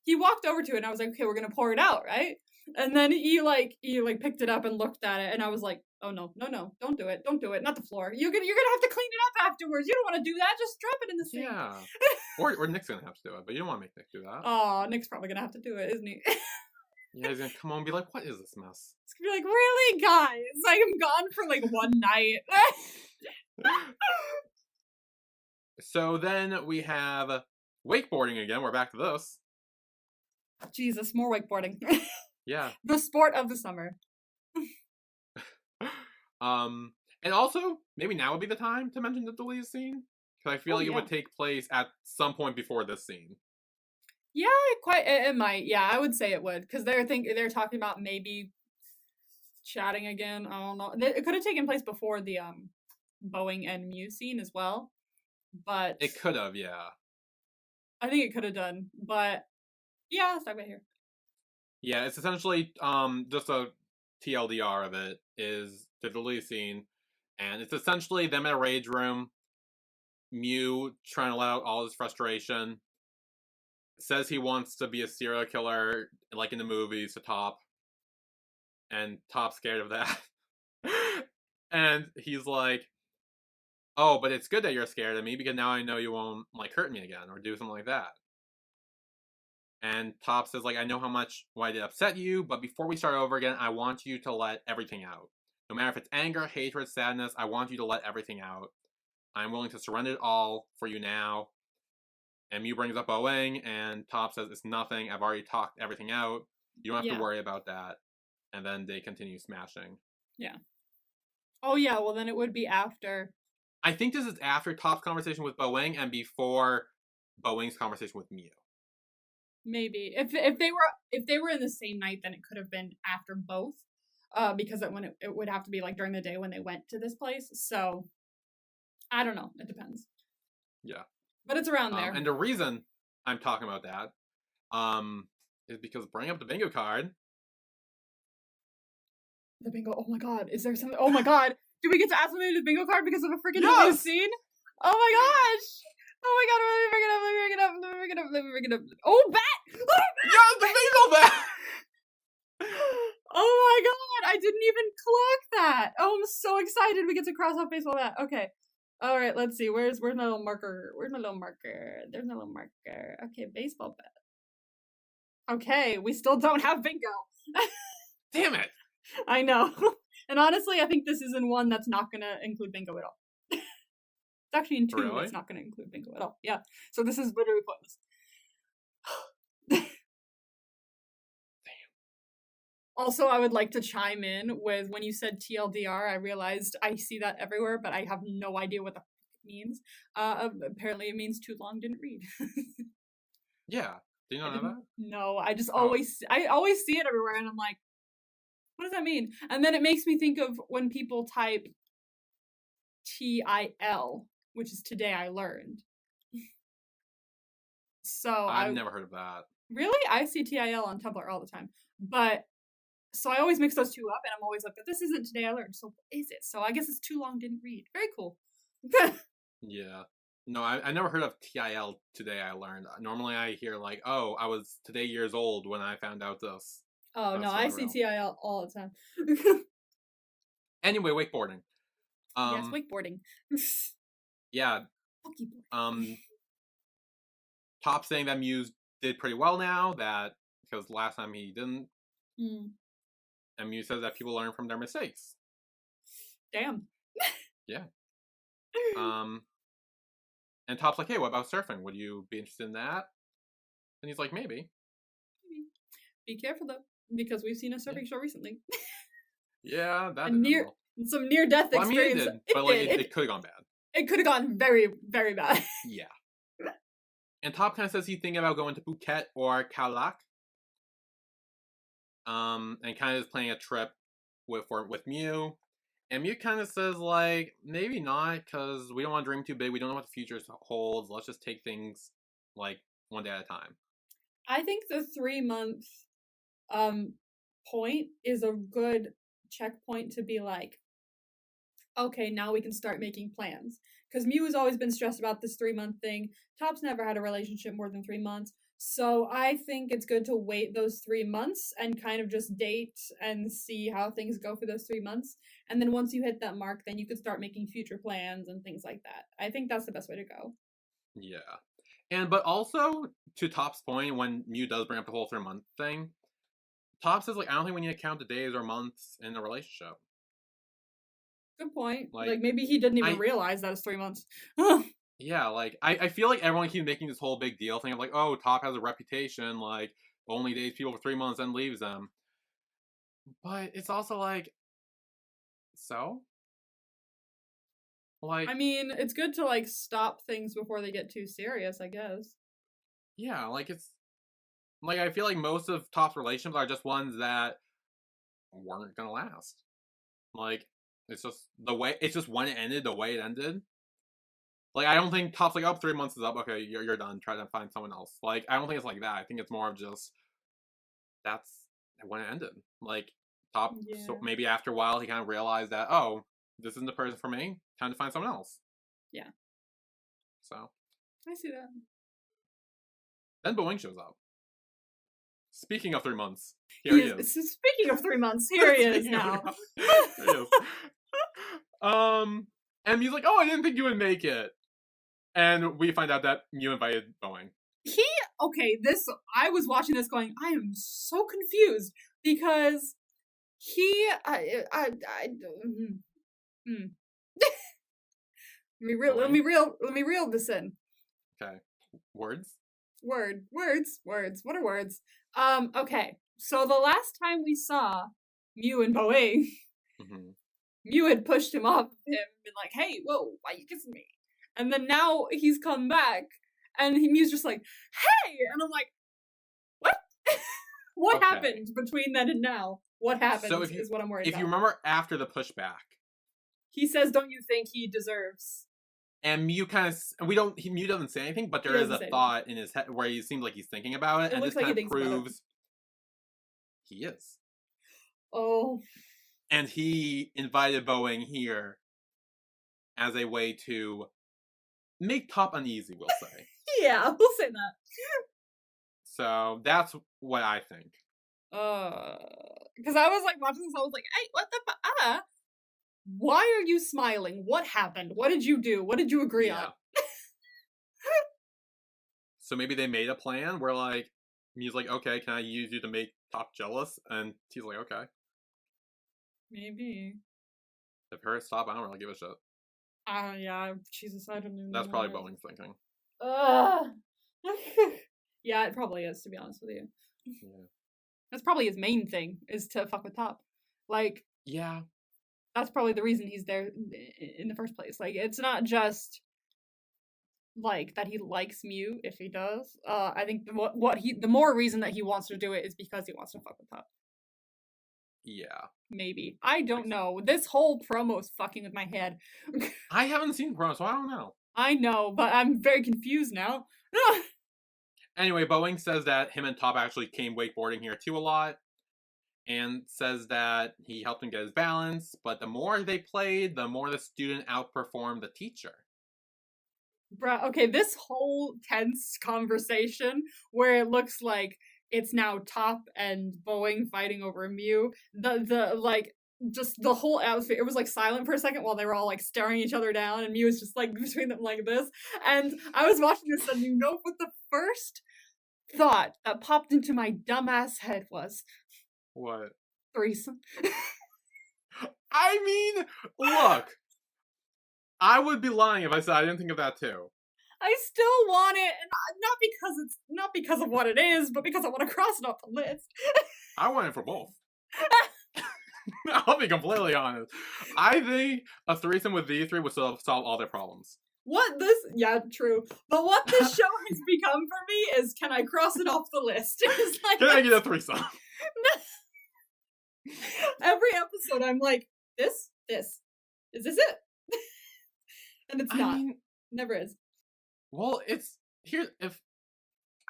He walked over to it, and I was like, okay, we're gonna pour it out, right? And then he picked it up and looked at it, and I was like, oh no, don't do it, not the floor. You're gonna have to clean it up afterwards. You don't want to do that. Just drop it in the sink. Yeah. or Nick's gonna have to do it, but you don't want to make Nick do that. Oh, Nick's probably gonna have to do it, isn't he? Yeah, he's gonna come home and be like, what is this mess? He's gonna be like, really, guys? Like, I'm gone for like one night. So then we have wakeboarding again. We're back to this. Jesus, more wakeboarding. Yeah. The sport of the summer. And also, maybe now would be the time to mention the deleted scene, because I feel like it would take place at some point before this scene. Yeah, it might. Yeah, I would say it would, because they're talking about maybe chatting again. I don't know. It could have taken place before the Boeing and Mew scene as well, but it could have. Yeah, I think it could have done, but yeah, let's talk about it here. Yeah, it's essentially just a TLDR of it is the deleted scene, and it's essentially them in a rage room, Mew trying to let out all his frustration. Says he wants to be a serial killer, like in the movies, to Top. And Top's scared of that. And he's like, oh, but it's good that you're scared of me because now I know you won't like hurt me again or do something like that. And Top says, like, I know how much why I did upset you, but before we start over again, I want you to let everything out. No matter if it's anger, hatred, sadness, I want you to let everything out. I'm willing to surrender it all for you now. And Mew brings up Boeing, and Top says, it's nothing. I've already talked everything out. You don't have to worry about that. And then they continue smashing. Yeah. Oh, yeah, well, then it would be after. I think this is after Top's conversation with Boeing and before Boeing's conversation with Mew. Maybe if they were in the same night, then it could have been after both, because it would have to be like during the day when they went to this place. So I don't know. It depends. Yeah, but it's around there. And the reason I'm talking about that, is because bring up the bingo card. The bingo. Oh my god! Is there something? Oh my god! Do we get to ask them the bingo card because of a freaking new scene? Oh my gosh! Oh my god, let me bring it up. Oh, bat! Yeah, the bingo bat! Oh my god, I didn't even clock that. Oh, I'm so excited we get to cross off baseball bat. Okay. Alright, let's see. Where's my little marker? There's my little marker. Okay, baseball bat. Okay, we still don't have bingo. Damn it! I know. And honestly, I think this is in one that's not gonna include bingo at all. It's actually in 2 really? It's not going to include bingo at all. Yeah. So this is literally pointless. Damn. Also, I would like to chime in with when you said TLDR, I realized I see that everywhere, but I have no idea what the it means. Apparently it means too long didn't read. Yeah. Do you not know that? No, I just always see it everywhere and I'm like, what does that mean? And then it makes me think of when people type TIL, which is today I learned. So I've never heard of that. Really? I see TIL on Tumblr all the time. But so I always mix those two up and I'm always like, but this isn't today I learned. So what is it? So I guess it's too long didn't read. Very cool. Yeah. No, I never heard of TIL today I learned. Normally I hear like, oh, I was today years old when I found out this. Oh, no, I see TIL all the time. Anyway, wakeboarding. Yes, wakeboarding. Yeah. Top saying that Muse did pretty well now, that because last time he didn't. And Muse says that people learn from their mistakes. Damn. Yeah. And Top's like, hey, what about surfing? Would you be interested in that? And he's like, maybe. Be careful though, because we've seen a surfing show recently. Yeah, that some near-death experience. I mean, but like it could have gone bad. It could have gone very, very bad. Yeah. And Top kind of says he's thinking about going to Phuket or Khao Lak. And kind of is planning a trip with Mew. And Mew kind of says, like, maybe not, because we don't want to dream too big. We don't know what the future holds. Let's just take things, like, one day at a time. I think the 3-month point is a good checkpoint to be like, okay, now we can start making plans. Because Mew has always been stressed about this 3-month thing. Top's never had a relationship more than 3 months. So I think it's good to wait those 3 months and kind of just date and see how things go for those 3 months. And then once you hit that mark, then you could start making future plans and things like that. I think that's the best way to go. Yeah. But also, to Top's point, when Mew does bring up the whole 3-month thing, Top says, like, I don't think we need to count the days or months in a relationship. Good point. Like maybe he didn't even realize that it's 3 months. Yeah, like, I feel like everyone keeps making this whole big deal thing of, like, oh, Top has a reputation, like, only dates people for 3 months and leaves them. But it's also, like, so? Like, I mean, it's good to, like, stop things before they get too serious, I guess. Yeah, like, it's... Like, I feel like most of Top's relationships are just ones that weren't gonna last. Like, it's just when it ended, the way it ended. Like, I don't think Top's like, oh, 3 months is up, okay, you're done, try to find someone else. Like, I don't think it's like that. I think it's more of just, that's when it ended. Like, Top, so maybe after a while, he kind of realized that, oh, this isn't the person for me, time to find someone else. Yeah. So I see that. then Boeing shows up. Speaking of 3 months, here He he is. is. Speaking of 3 months, here he is Speaking of 3 now. months, here he is. And he's like, "Oh, I didn't think you would make it." And we find out that Mew invited Boeing. I was watching this going, I am so confused because he, hmm. let me reel this in. Okay. Words? Words. What are words? Okay. So the last time we saw Mew and Boeing, Mm-hmm. Mew had pushed him off him and been like, hey, whoa, why you kissing me? And then now he's come back and Mew's just like, hey! And I'm like, what? What happened between then and now? What happened is what I'm worried about. If you remember after the pushback, he says, don't you think he deserves? And Mew Mew doesn't say anything, but there is a thought in his head where he seems like he's thinking about it, and this kind of proves he is. Oh. And he invited Boeing here as a way to make Top uneasy, we'll say. Yeah, we'll say that. So that's what I think. Because I was like watching this, I was like, hey, what the why are you smiling? What happened? What did you do? What did you agree on? So maybe they made a plan where, like, Mew's like, okay, can I use you to make Top jealous? And he's like, okay. Maybe. If her stop, I don't really give a shit. Yeah, Jesus, I don't know. That's probably Boeing's thinking. Yeah, it probably is, to be honest with you. Yeah. That's probably his main thing, is to fuck with Top. Like, yeah. That's probably the reason he's there in the first place. Like, it's not just like that he likes Mew, if he does. I think the more reason that he wants to do it is because he wants to fuck with Top. Yeah. Maybe. I don't know. This whole promo is fucking with my head. I haven't seen the promo, so I don't know. I know, but I'm very confused now. Anyway, Boeing says that him and Top actually came wakeboarding here too a lot. And says that he helped him get his balance, but the more they played, the more the student outperformed the teacher. Bruh, okay, this whole tense conversation where it looks like it's now Top and Boeing fighting over Mew, just the whole atmosphere, it was like silent for a second while they were all like staring each other down, and Mew was just like between them like this. And I was watching this, and you know what the first thought that popped into my dumbass head was? What? Threesome. I mean, look. I would be lying if I said I didn't think of that too. I still want it, and not because of what it is, but because I want to cross it off the list. I want it for both. I'll be completely honest. I think a threesome with these three would solve all their problems. Yeah, true. But what this show has become for me is, can I cross it off the list? Like, can I get a threesome? Every episode I'm like, this? Is this it? And it's not. Never is. Well, it's here.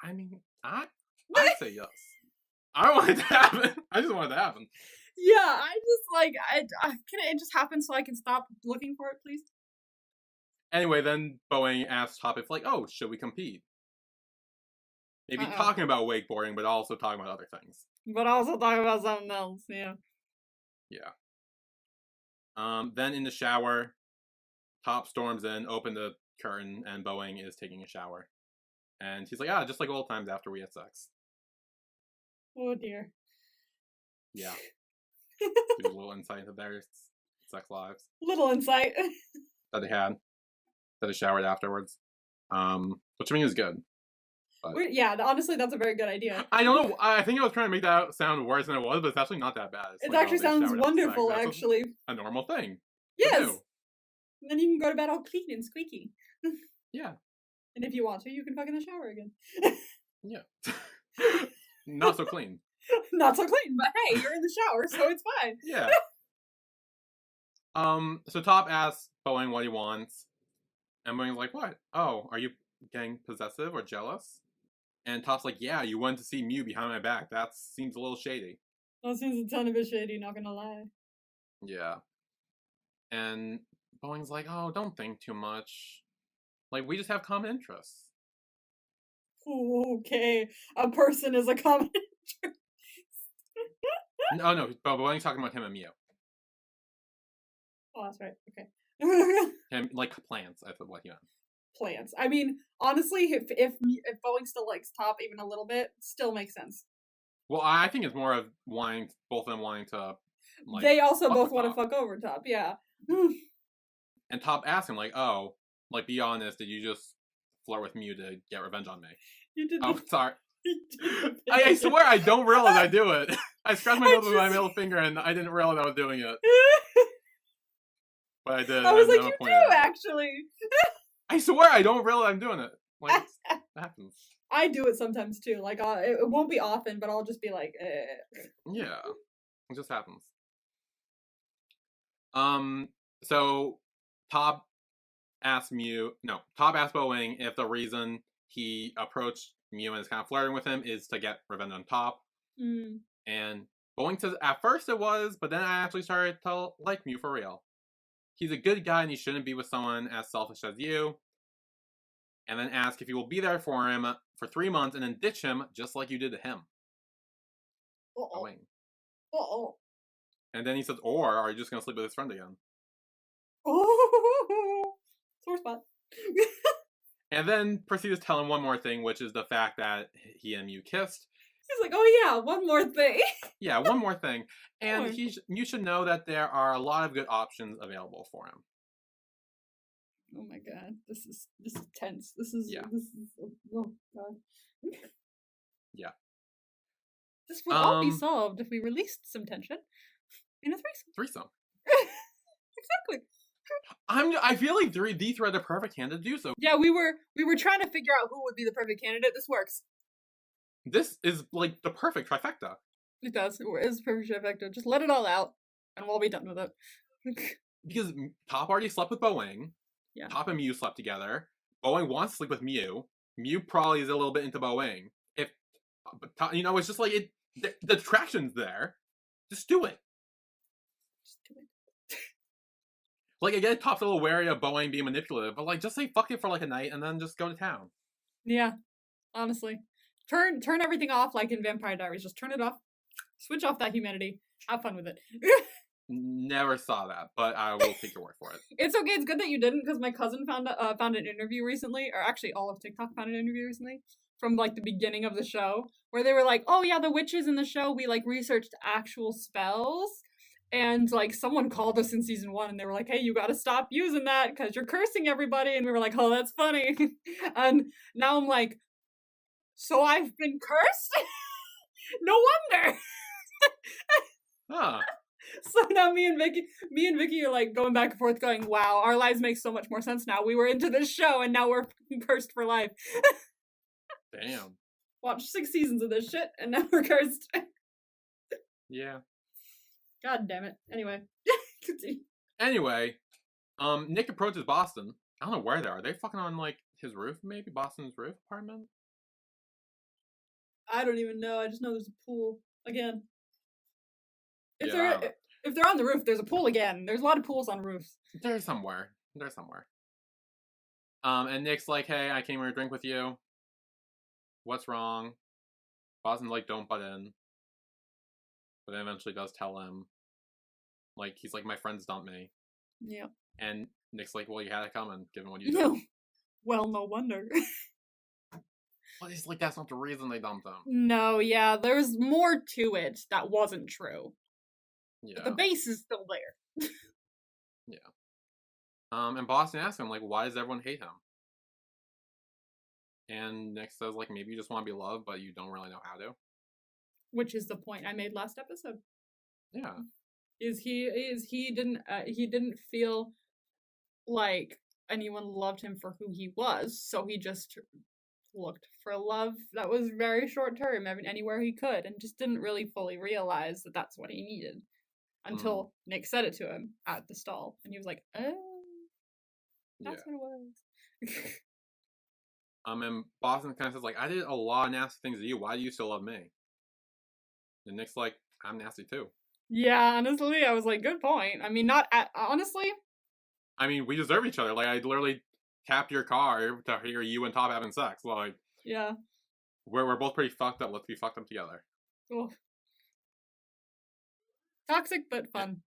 I'd say yes. I want it to happen. I just want it to happen. Yeah, I just like, can it just happen so I can stop looking for it, please? Anyway, then Boeing asked Top if, like, oh, should we compete? Maybe talking about wakeboarding, but also talking about other things. But also talking about something else, yeah. Yeah. Then in the shower, Top storms in, open the curtain, and Boeing is taking a shower. And he's like, just like old times after we had sex. Oh dear. Yeah. Give a little insight into their sex lives. Little insight. That they had. That they showered afterwards. Which I mean is good. But yeah, honestly, that's a very good idea. I don't know. I think I was trying to make that sound worse than it was, but it's actually not that bad. It like, actually sounds wonderful, actually. A normal thing. Yes! And then you can go to bed all clean and squeaky. Yeah. And if you want to, you can fuck in the shower again. Yeah. Not so clean. Not so clean, but hey, you're in the shower, so it's fine. Yeah. So Top asks Boeing what he wants. And Boeing's like, what? Oh, are you getting possessive or jealous? And Top's like, yeah, you went to see Mew behind my back. That seems a little shady. That seems a ton of bit shady, not gonna lie. Yeah. And Boeing's like, oh, don't think too much. Like, we just have common interests. Okay, a person is a common interest. No, but Boeing's talking about him and Mew. Oh, that's right. Okay. Him, like, plants, I thought what he meant. Plants. I mean, honestly, if Boeing still likes Top even a little bit, still makes sense. Well, I think it's more of both of them wanting to, like, they also fuck both with want to Top. fuck over Top, yeah. And Top asks him, like, oh, like, be honest, did you just flirt with Mew to get revenge on me? You did. Oh, sorry. I swear I don't realize I do it. I scratched my nose with my middle finger and I didn't realize I was doing it. But I did. I was like, you do, actually. I swear I don't realize I'm doing it. Like, it happens. I do it sometimes too. Like, it won't be often, but I'll just be like, Yeah, it just happens. So Top asked Boeing if the reason he approached Mew and is kind of flirting with him is to get revenge on Top. And Boeing says at first it was, but then I actually started to like Mew for real. He's a good guy and he shouldn't be with someone as selfish as you. And then ask if you will be there for him for 3 months and then ditch him just like you did to him. Boeing. And then he says, or are you just going to sleep with his friend again? Oh, sore spot. And then proceeds to tell him one more thing, which is the fact that he and Mew kissed. He's like, oh yeah, one more thing. Yeah, one more thing. And you should know that there are a lot of good options available for him. Oh my god, this is tense. This is oh god. Yeah. This would all be solved if we released some tension in a threesome. Exactly. I feel like these three are the perfect candidate to do so. Yeah, we were trying to figure out who would be the perfect candidate. This works. This is like the perfect trifecta. It does. It is the perfect trifecta. Just let it all out, and we'll be done with it. Because Top already slept with Boeing. Yeah. Top and Mew slept together. Boeing wants to sleep with Mew. Mew probably is a little bit into Boeing. It's just like the attraction's there. Just do it. Like, I get Top's a little wary of Boeing being manipulative, but like, just say fuck it for like a night and then just go to town. Yeah, honestly, turn everything off like in Vampire Diaries. Just turn it off. Switch off that humanity. Have fun with it. Never saw that, but I will take your word for it. It's okay. It's good that you didn't, because my cousin found an interview recently, or actually all of TikTok found an interview recently from like the beginning of the show, where they were like, "Oh yeah, the witches in the show. We like researched actual spells." And, like, someone called us in season 1, and they were like, hey, you gotta stop using that, because you're cursing everybody. And we were like, oh, that's funny. And now I'm like, so I've been cursed? No wonder. Huh. So now me and Vicky are, like, going back and forth going, wow, our lives make so much more sense now. We were into this show, and now we're cursed for life. Damn. Watched 6 seasons of this shit, and now we're cursed. Yeah. God damn it. Anyway. Anyway, Nick approaches Boston. I don't know where they are. Are they fucking on, like, his roof, maybe? Boston's roof apartment? I don't even know. I just know there's a pool. Again. If Yeah. they're on the roof, there's a pool again. There's a lot of pools on roofs. They're somewhere. And Nick's like, hey, I came here to drink with you. What's wrong? Boston's like, don't butt in. But then eventually does tell him. Like, he's like, my friends dumped me. Yeah. And Nick's like, well, you had it coming, given what you did. No. Well, no wonder. But it's like, that's not the reason they dumped him. No, yeah, there's more to it that wasn't true. Yeah. But the base is still there. Yeah. And Boston asks him, like, why does everyone hate him? And Nick says, like, maybe you just want to be loved, but you don't really know how to. Which is the point I made last episode. Yeah. He didn't feel like anyone loved him for who he was, so he just looked for love that was very short term, anywhere he could, and just didn't really fully realize that that's what he needed until Nick said it to him at the stall, and he was like, "Oh, that's what it was." And Boston kind of says, like, I did a lot of nasty things to you. Why do you still love me? And Nick's like, I'm nasty too. Yeah, honestly, I was like, good point. I mean, honestly. I mean, we deserve each other. Like, I literally tapped your car to hear you and Top having sex. Like, Yeah. we're both pretty fucked up. Let's be fucked up together. Cool. Toxic but fun.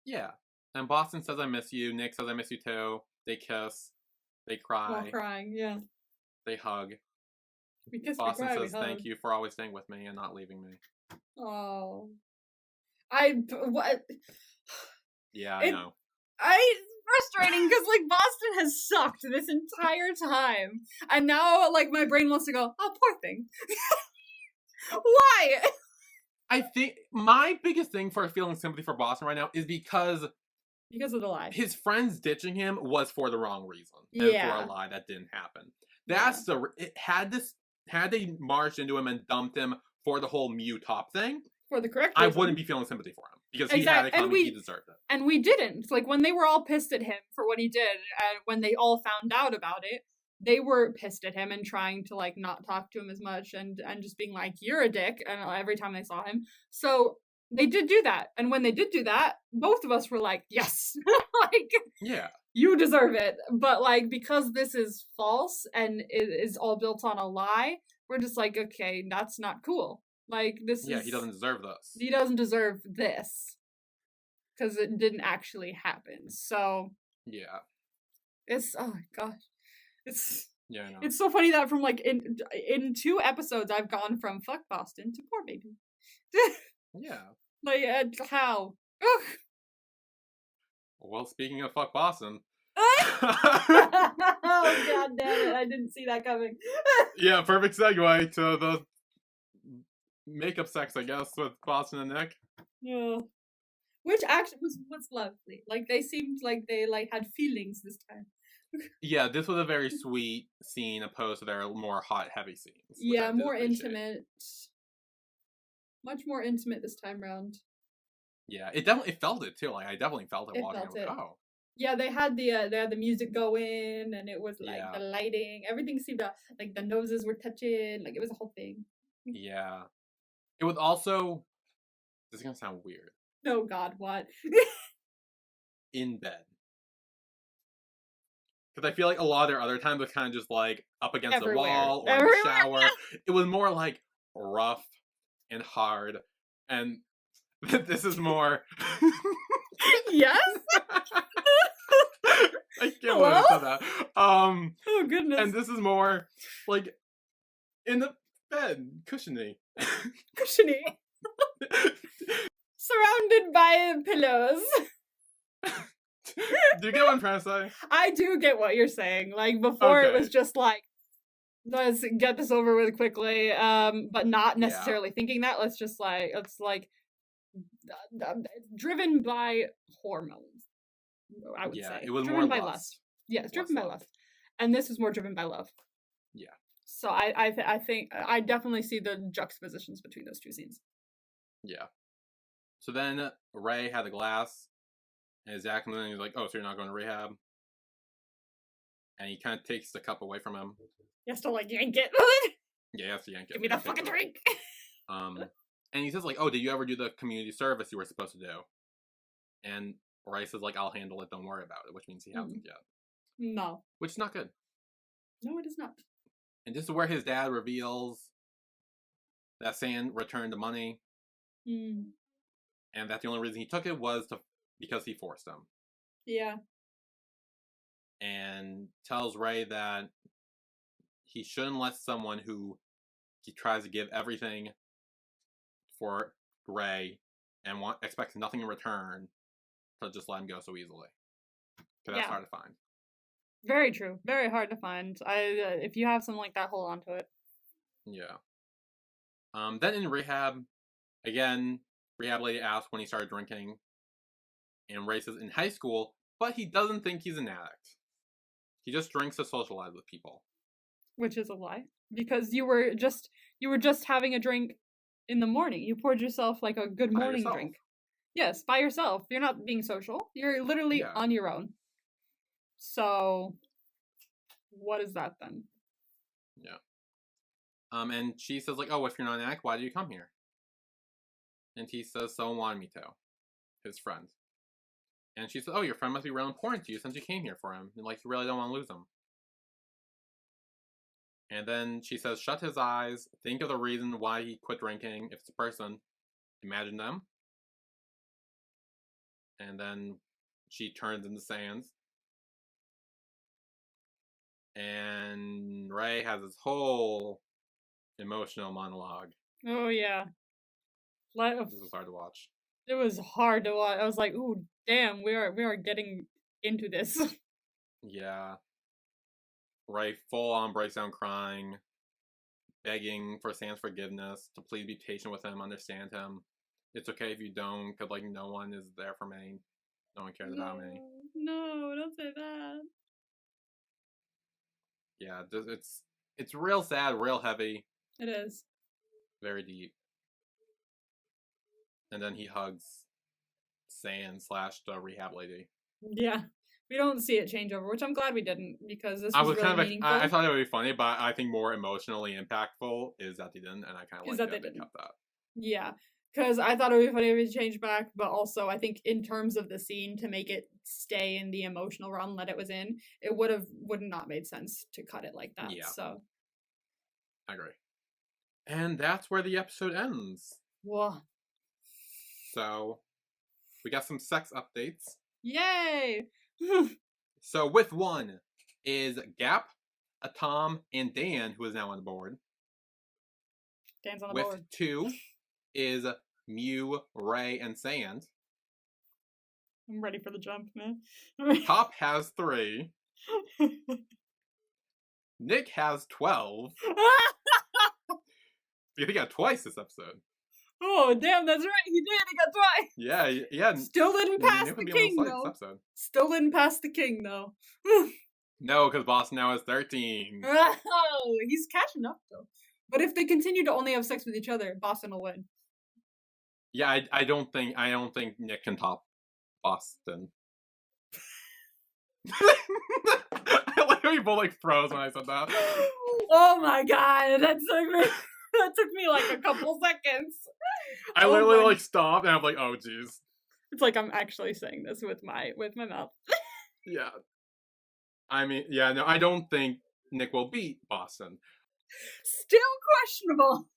Yeah. And Boston says, I miss you. Nick says, I miss you too. They kiss. They cry. While crying, yeah. They hug. We kiss, Boston we cry, says, we hug. thank you for always staying with me and not leaving me. Oh. What? Yeah, I know. It's frustrating because, like, Boston has sucked this entire time. And now, like, my brain wants to go, oh, poor thing. Why? I think my biggest thing for feeling sympathy for Boston right now is because of the lie. His friends ditching him was for the wrong reason. Yeah. And for a lie that didn't happen. That's had they marched into him and dumped him for the whole Mew Top thing, for the correct reason, reason. I wouldn't be feeling sympathy for him. Because he had it coming, he deserved it. And we didn't. Like, when they were all pissed at him for what he did, and when they all found out about it, they were pissed at him and trying to, like, not talk to him as much and just being like, you're a dick, and every time they saw him. So they did do that. And when they did do that, both of us were like, yes. Like, yeah, you deserve it. But, like, because this is false and it is all built on a lie, we're just like, okay, that's not cool. Like, he doesn't deserve this. He doesn't deserve this. Because it didn't actually happen. So. Yeah. It's, oh my gosh. It's. Yeah, I know. It's so funny that from, like, in 2 episodes, I've gone from fuck Boston to poor baby. Yeah. Like, how? Ugh. Well, speaking of fuck Boston. Oh, god damn it. I didn't see that coming. Yeah, perfect segue to the makeup sex, I guess, with Boston and Nick. Yeah. Which actually was lovely. Like, they seemed like they, like, had feelings this time. Yeah, this was a very sweet scene opposed to their more hot, heavy scenes. Yeah, more intimate. Much more intimate this time round. Yeah, it felt it too. Like, I definitely felt it walking. Felt it. Oh. Yeah, they had the music going, and it was like the lighting. Everything seemed to, like, the noses were touching. Like, it was a whole thing. Yeah, it was also. This is gonna sound weird. Oh God, what? In bed. Because I feel like a lot of their other times was kind of just like up against the wall or in the shower. It was more like rough and hard, and this is more. Yes. I can't believe I said that. Oh goodness. And this is more like in the bed, cushiony. Cushiony. Surrounded by pillows. Do you get what I'm trying to say? I do get what you're saying. Like, before it was just like, let's get this over with quickly, but not necessarily thinking that. It's driven by hormones, I would say. It was driven more by lust. Yeah, it's driven by lust. And this is more driven by love. Yeah. So I think I definitely see the juxtapositions between those two scenes. Yeah. So then Ray had the glass, and Zach and he's like, "Oh, so you're not going to rehab?" And he kind of takes the cup away from him. He has to, like, yank it. Yeah, he has to yank it. Give me the fucking drink. And he says, like, "Oh, did you ever do the community service you were supposed to do?" And Ray says, like, "I'll handle it. Don't worry about it," which means he hasn't yet. No. Which is not good. No, it is not. And this is where his dad reveals that Sand returned the money. Mm. And that the only reason he took it was because he forced him. Yeah. And tells Ray that he shouldn't let someone who he tries to give everything for Ray and expects nothing in return to just let him go so easily. Because that's hard to find. Very true. Very hard to find. If you have something like that, hold on to it. Yeah. Then in rehab, again, rehab lady asks when he started drinking. And Ray says in high school, but he doesn't think he's an addict. He just drinks to socialize with people. Which is a lie. Because you were just having a drink in the morning. You poured yourself like a good morning drink. Yes, by yourself. You're not being social. You're literally on your own. So, what is that then? Yeah. And she says, like, "Oh, if you're not an addict, why do you come here?" And he says, "Someone wanted me to." His friend. And she says, oh, your friend must be real important to you since you came here for him. And, like, you really don't want to lose him. And then she says, shut his eyes. Think of the reason why he quit drinking. If it's a person, imagine them. And then she turns into sands. And Ray has this whole emotional monologue. Oh, yeah. This was hard to watch. It was hard to watch. I was like, ooh, damn, we are getting into this. Yeah. Ray full on breaks down crying, begging for Sam's forgiveness, to please be patient with him, understand him. It's okay if you don't, because, like, no one is there for me. No one cares about me. No, don't say that. Yeah, it's real sad, real heavy. It is. Very deep. And then he hugs Sand / the rehab lady. Yeah. We don't see it change over, which I'm glad we didn't, because this was I was really kind of meaningful. I thought it would be funny, but I think more emotionally impactful is that they didn't, and I kind of like that they kept that. Yeah, because I thought it would be funny if it changed back, but also I think in terms of the scene, to make it stay in the emotional realm that it was in, it would not made sense to cut it like that. Yeah. So I agree. And that's where the episode ends. Whoa. So we got some sex updates. Yay! So with 1 is Gap, Tom, and Dan, who is now on the board. Dan's on the board. With 2 is Mew, Ray, and Sand. I'm ready for the jump, man. Top has 3. Nick has 12. He got twice this episode. Oh, damn, that's right. He did. He got twice. Yeah. Still didn't pass the king, though. Still didn't pass the king, though. No, because Boston now has 13. Oh, he's catching up, though. But if they continue to only have sex with each other, Boston will win. Yeah, I don't think Nick can top Boston. I like how you both like froze when I said that. Oh my god, that took me like a couple seconds. I literally like stopped and I'm like, oh jeez. It's like I'm actually saying this with my mouth. Yeah. I mean, yeah, no, I don't think Nick will beat Boston. Still questionable.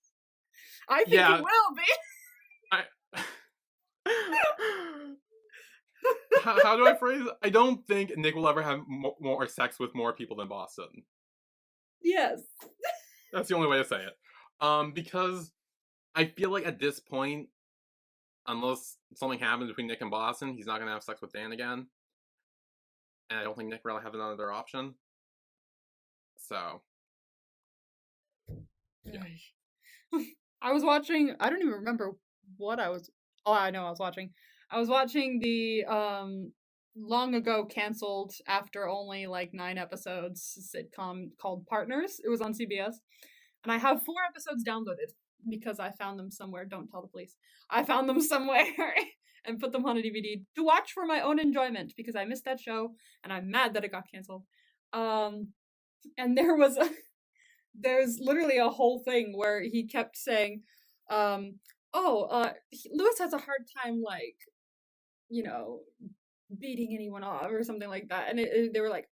I think it will be. How do I phrase it? I don't think Nick will ever have more sex with more people than Boston. Yes. That's the only way to say it. Because I feel like at this point, unless something happens between Nick and Boston, he's not going to have sex with Dan again. And I don't think Nick really has another option. So. Yeah. I was watching, I don't even remember what I was, oh, I know I was watching. I was watching the long ago canceled after only like 9 episodes sitcom called Partners. It was on CBS. And I have 4 episodes downloaded because I found them somewhere. Don't tell the police. I found them somewhere and put them on a DVD to watch for my own enjoyment because I missed that show and I'm mad that it got canceled. And there's literally a whole thing where he kept saying, Lewis has a hard time, like, you know, beating anyone off or something like that. And they were like,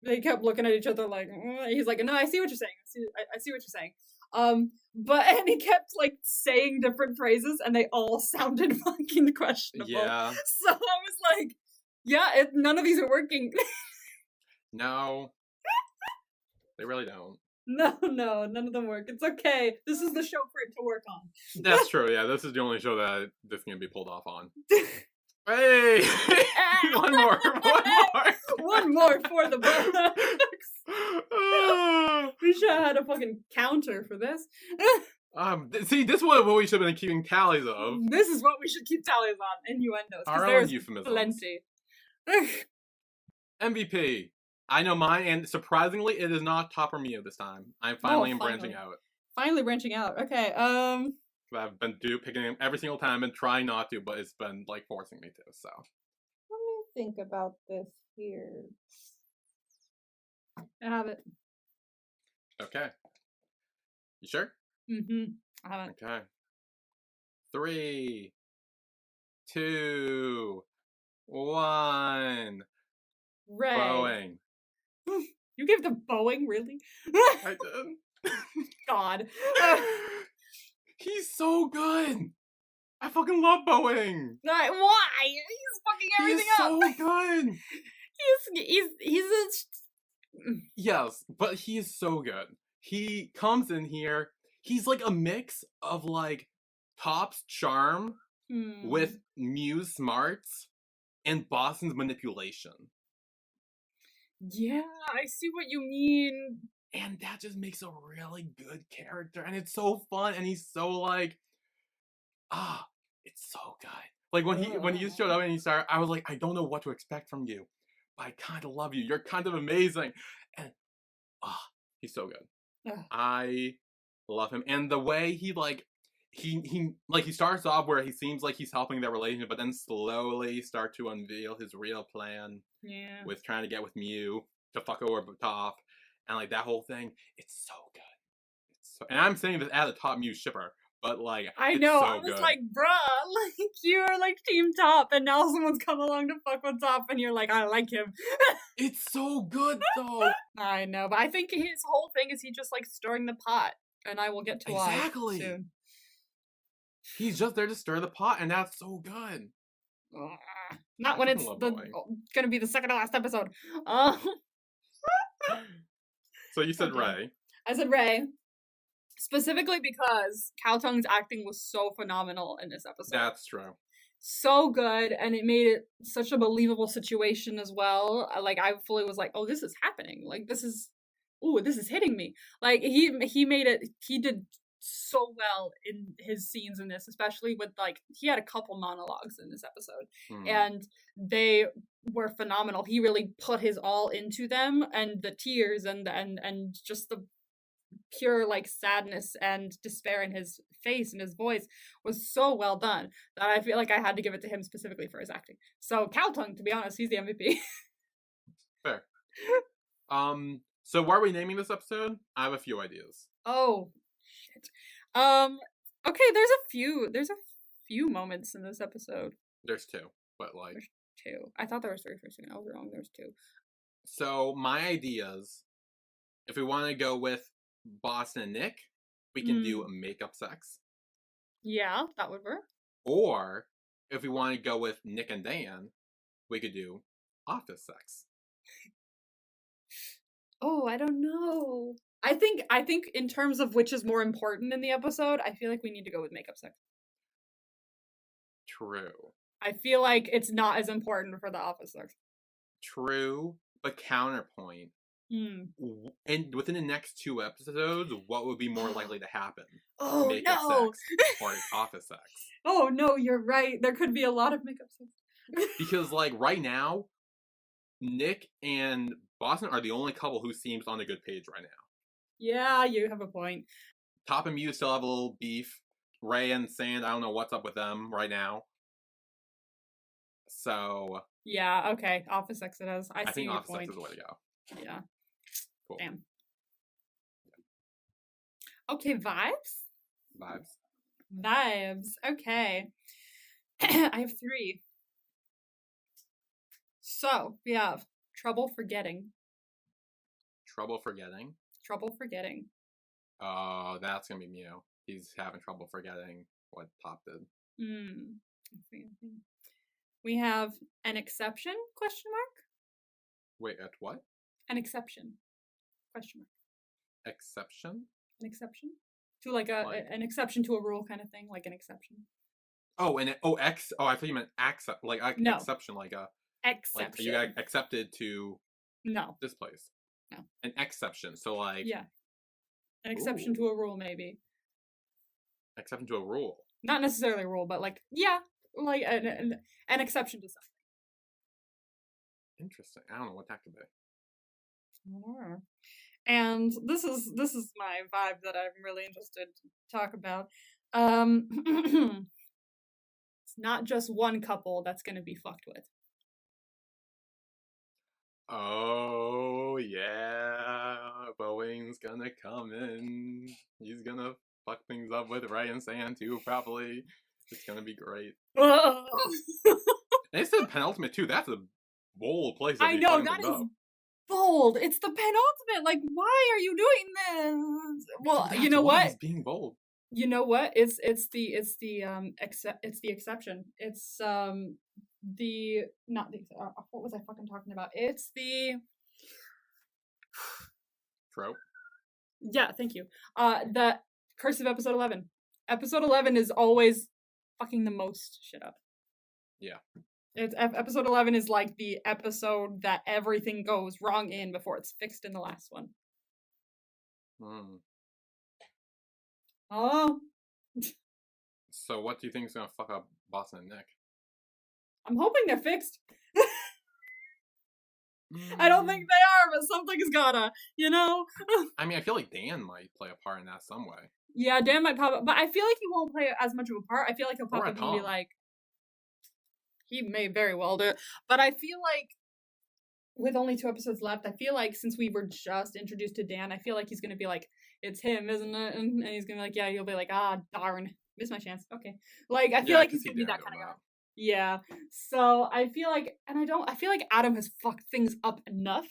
they kept looking at each other like, he's like, no, I see what you're saying. I see what you're saying. And he kept, like, saying different phrases and they all sounded fucking questionable. Yeah. So I was like, yeah, none of these are working. No. They really don't. No, none of them work. It's okay. This is the show for it to work on. That's true, yeah. This is the only show that this can be pulled off on. Hey! One more! One more for the books. We should have had a fucking counter for this. See, this is what we should have been keeping tallies of. This is what we should keep tallies on. Innuendos. Our own euphemisms. Plenty. MVP. I know mine, and surprisingly, it is not Top or Mio this time. I'm finally branching out. Finally branching out. Okay. I've been picking him every single time and trying not to, but it's been like forcing me to. So. Let me think about this here. I have it. Okay. You sure? Mm-hmm. I have it. Okay. 3, 2, 1. Ray. Boeing. You gave the Boeing, really? I did. God. He's so good. I fucking love Boeing. Why? He's fucking He everything is up. so good. He's a... Yes, but he is so good. He comes in here. He's like a mix of like Top's charm with Mew's smarts and Boston's manipulation. Yeah, I see what you mean. And that just makes a really good character. And it's so fun. And he's so like, it's so good. Like when he showed up and he started, I was like, I don't know what to expect from you. But I kind of love you. You're kind of amazing. And he's so good. I love him. And the way he like he starts off where he seems like he's helping their relationship, but then slowly start to unveil his real plan. Yeah. With trying to get with Mew to fuck over Top. And like that whole thing, it's so good. And I'm saying this as a Top Mew shipper, but like I know, so I was good. like, bruh, like you're like Team Top, and now someone's come along to fuck with Top, and you're like, I like him. It's so good though. I know, but I think his whole thing is he just like stirring the pot, and I will get to why soon. He's just there to stir the pot, and that's so good. Not when it's gonna be the second to last episode. So you said Ray. I said Ray. Specifically because Cao Tung's acting was so phenomenal in this episode. That's true. So good, and it made it such a believable situation as well. Like I fully was like, oh, this is happening. Like this is hitting me. Like he did so well in his scenes in this, especially with like he had a couple monologues in this episode and they were phenomenal. He really put his all into them, and the tears and just the pure like sadness and despair in his face and his voice was so well done that I feel like I had to give it to him specifically for his acting. So Cao Tung, to be honest, he's the MVP. Fair. So what are we naming this episode? I have a few ideas. Oh shit. Okay, there's a few moments in this episode. There's 2, but like there's 2. I thought there was 3 for a second. I was wrong. There's 2. So my ideas, if we want to go with Boston and Nick, we can do a makeup sex. Yeah, that would work. Or if we want to go with Nick and Dan, we could do office sex. Oh, I don't know. I think in terms of which is more important in the episode, I feel like we need to go with makeup sex. True. I feel like it's not as important for the office sex. True, but counterpoint. And within the next 2 episodes, what would be more likely to happen? Oh, makeup no. sex or office sex? Oh no, you're right. There could be a lot of makeup sex. Because like right now, Nick and Boston are the only couple who seems on a good page right now. Yeah, you have a point. Top and Mew still have a little beef. Ray and Sand, I don't know what's up with them right now. So yeah, okay. Office sex it is. I see think your office point. sex is the way to go. Yeah. Cool. Damn. Okay, Vibes. Okay. I have 3. So we have trouble forgetting. Trouble forgetting. Oh, that's gonna be Mew. He's having trouble forgetting what Top did. We have an exception? ? Wait, at what? An exception? ? Exception? An exception to like an exception to a rule kind of thing, like an exception. Oh, and I thought you meant accept, like no. exception, like a exception. Like you got accepted to this place. No. An exception. So like an exception to a rule, maybe. Exception to a rule. Not necessarily a rule, but like like an exception to something. Interesting. I don't know what that could be. And this is my vibe that I'm really interested to talk about. It's not just one couple that's going to be fucked with. Oh yeah, Boeing's gonna come in. He's gonna fuck things up with Ray and Sand too, probably. It's gonna be great. They said penultimate too. That's a bold place to I be know, putting that things is up. bold. It's the penultimate. Like, why are you doing this? Well, That's you know why what? he's being bold. You know what? It's the exception. It's the not the what was I fucking talking about? It's the Trope. yeah, thank you. The Curse of Episode 11. Episode 11 is always fucking the most shit up. Yeah. It's episode 11 is like the episode that everything goes wrong in before it's fixed in the last one. Hmm. Oh, So what do you think is gonna fuck up Boston and Nick? I'm hoping they're fixed. I don't think they are, but something's gotta, you know? I mean, I feel like Dan might play a part in that some way. Yeah, Dan might pop up, but I feel like he won't play as much of a part. I feel like he'll pop Or a up and be Tom. like, he may very well do it. But I feel like with only 2 episodes left, I feel like since we were just introduced to Dan, I feel like he's gonna be like, it's him, isn't it? And he's gonna be like, yeah, he'll be like, ah, darn, missed my chance. Okay. Like, I feel like he's gonna be that kind of guy. Yeah. So I feel like, I feel like Adam has fucked things up enough.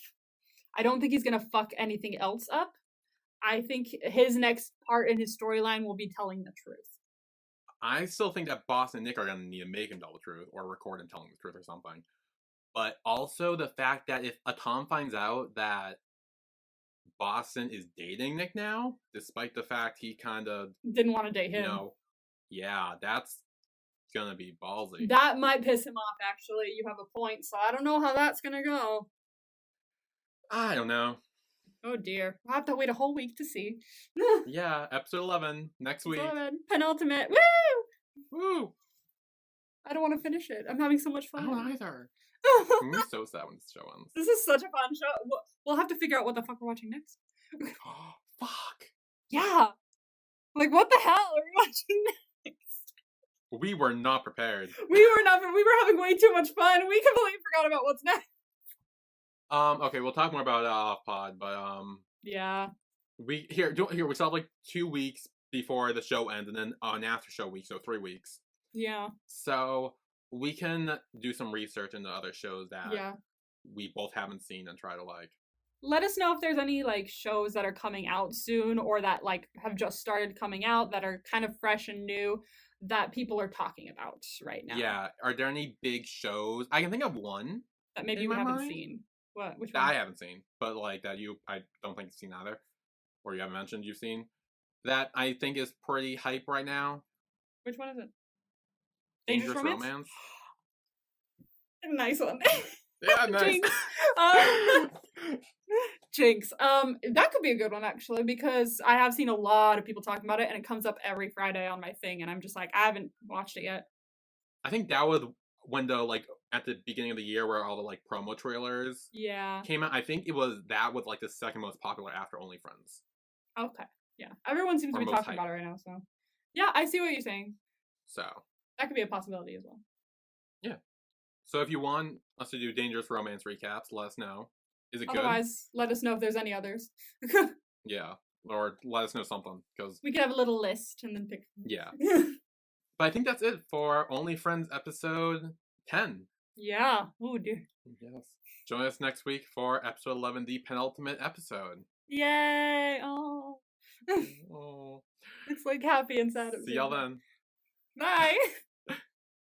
I don't think he's gonna fuck anything else up. I think his next part in his storyline will be telling the truth. I still think that Boston and Nick are gonna need to make him tell the truth or record him telling the truth or something. But also the fact that if Tom finds out that Boston is dating Nick now, despite the fact he kind of didn't want to date him. Yeah, that's gonna be ballsy. That might piss him off, actually. You have a point, so I don't know how that's gonna go. I don't know. Oh dear. I'll have to wait a whole week to see. Yeah, episode 11, next week. 11, penultimate. Woo! Woo! I don't want to finish it. I'm having so much fun. I don't either. I'm gonna be so sad when this show ends. This is such a fun show. We'll have to figure out what the fuck we're watching next. Fuck. Yeah. Like, what the hell are we watching next? We were not prepared. We were having way too much fun. We completely forgot about what's next. Okay, we'll talk more about it off pod, but yeah. We still have like 2 weeks before the show ends, and then an after show week, so 3 weeks. Yeah. So we can do some research into other shows that we both haven't seen and try to like. Let us know if there's any like shows that are coming out soon or that like have just started coming out that are kind of fresh and new that people are talking about right now. Yeah. Are there any big shows? I can think of one that maybe we haven't seen. What? Which one? I haven't seen, but like that I don't think you've seen either, or you haven't mentioned you've seen. That I think is pretty hype right now. Which one is it? Dangerous Romance? Nice one. Yeah, nice. Jinx. That could be a good one actually because I have seen a lot of people talking about it and it comes up every Friday on my thing and I'm just like I haven't watched it yet. I think that was when the like at the beginning of the year where all the like promo trailers came out. I think it was like the second most popular after Only Friends. Okay. Yeah. Everyone seems to be talking about it right now, so yeah, I see what you're saying. So that could be a possibility as well. Yeah. So if you want us to do Dangerous Romance recaps, let us know. Is it Otherwise, let us know if there's any others. Yeah. Or let us know something, because we could have a little list and then pick. Yeah. But I think that's it for Only Friends episode 10. Yeah. Oh dear. Yes. Join us next week for episode 11, the penultimate episode. Yay! Oh. Oh. It's like happy and sad. See y'all then. Bye.